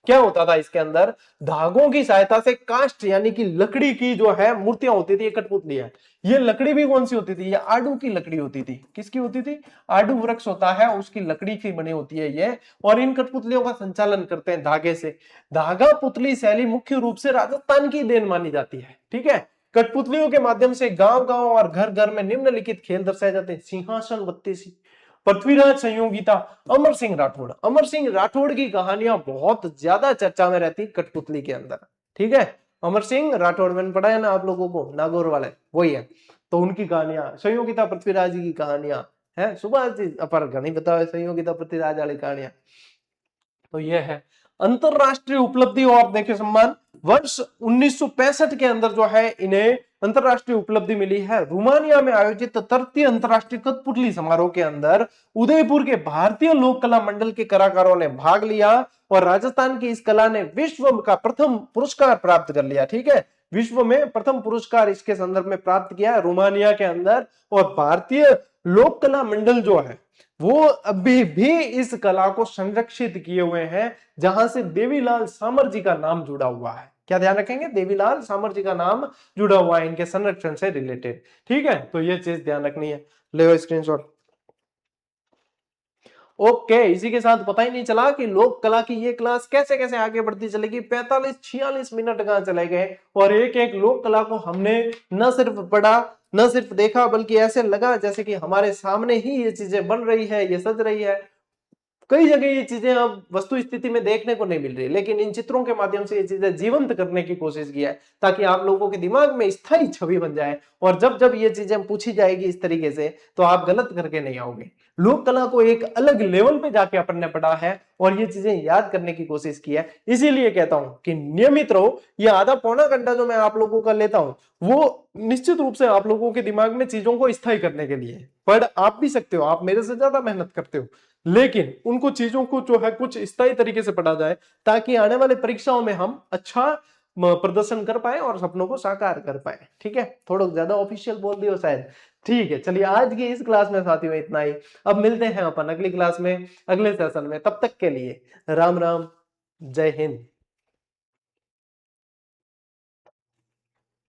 क्या होता था इसके अंदर, धागों की सहायता से काष्ठ यानी कि लकड़ी की जो है मूर्तियां होती थी, ये कठपुतली है। ये लकड़ी भी कौन सी होती थी, ये आड़ू की लकड़ी होती थी। किसकी होती थी, आड़ू वृक्ष होता है उसकी लकड़ी की बनी होती है ये। और इन कठपुतलियों का संचालन करते हैं धागे से। धागा पुतली शैली मुख्य रूप से राजस्थान की देन मानी जाती है। ठीक है, कठपुतलियों के माध्यम से गांव गांव और घर घर में निम्नलिखित खेल दर्शाए जाते हैं। सिंहासन बत्तीसी, पृथ्वीराज संयोगिता, अमर सिंह राठौड़। अमर सिंह राठौड़ की कहानियां बहुत ज्यादा चर्चा में रहती कठपुतली के अंदर। ठीक है, अमर सिंह राठौड़ मैंने पढ़ा है ना आप लोगों को, नागौर वाले वही है। तो उनकी कहानियां, संयोगिता पृथ्वीराज जी की कहानियां है, सुभाष जी अपर घनी बताओ संयोगिता पृथ्वीराज वाली कहानियां। तो यह है अंतरराष्ट्रीय उपलब्धि और देखिए सम्मान। वर्ष 1965 के अंदर जो है इन्हें अंतरराष्ट्रीय उपलब्धि मिली है। रोमानिया में आयोजित तृतीय अंतरराष्ट्रीय कठपुतली समारोह के अंदर उदयपुर के भारतीय लोक कला मंडल के कलाकारों ने भाग लिया और राजस्थान की इस कला ने विश्व का प्रथम पुरस्कार प्राप्त कर लिया। ठीक है, विश्व में प्रथम पुरस्कार इसके संदर्भ में प्राप्त किया है रोमानिया के अंदर। और भारतीय लोक कला मंडल जो है वो अभी भी इस कला को संरक्षित किए हुए हैं, जहां से देवीलाल सामर जी का नाम जुड़ा हुआ है। क्या ध्यान रखेंगे, देवीलाल सामर जी का नाम जुड़ा हुआ है इनके संरक्षण से रिलेटेड। ठीक है, तो ये चीज ध्यान रखनी है। ले स्क्रीनशॉट। ओके, इसी के साथ पता ही नहीं चला कि लोक कला की ये क्लास कैसे कैसे आगे बढ़ती चलेगी। 45-46 मिनट कहां चले गए और एक एक लोक कला को हमने न सिर्फ पढ़ा न सिर्फ देखा, बल्कि ऐसे लगा जैसे कि हमारे सामने ही ये चीजें बन रही है, ये सज रही है। कई जगह ये चीजें अब वस्तु स्थिति में देखने को नहीं मिल रही, लेकिन इन चित्रों के माध्यम से ये चीजें जीवंत करने की कोशिश की है, ताकि आप लोगों के दिमाग में स्थायी छवि बन जाए। और जब जब ये चीजें पूछी जाएगी इस तरीके से, तो आप गलत करके नहीं आओगे। लोक कला को एक अलग लेवल पे जाके अपन ने पढ़ा है और ये चीजें याद करने की कोशिश की है। इसीलिए कहता हूं कि नियमित रहो। ये आधा पौना घंटा जो मैं आप लोगों का लेता हूं, वो निश्चित रूप से आप लोगों के दिमाग में चीजों को स्थायी करने के लिए। पढ़ आप भी सकते हो, आप मेरे से ज्यादा मेहनत करते हो, लेकिन उनको चीजों को जो है कुछ स्थायी तरीके से पढ़ा जाए, ताकि आने वाले परीक्षाओं में हम अच्छा प्रदर्शन कर पाए और सपनों को साकार कर पाए। ठीक है, थोड़ा ज्यादा ऑफिशियल बोल दियो शायद। ठीक है, चलिए आज की इस क्लास में साथियों इतना ही। अब मिलते हैं अपन अगली क्लास में, अगले सेशन में। तब तक के लिए राम राम, जय हिंद।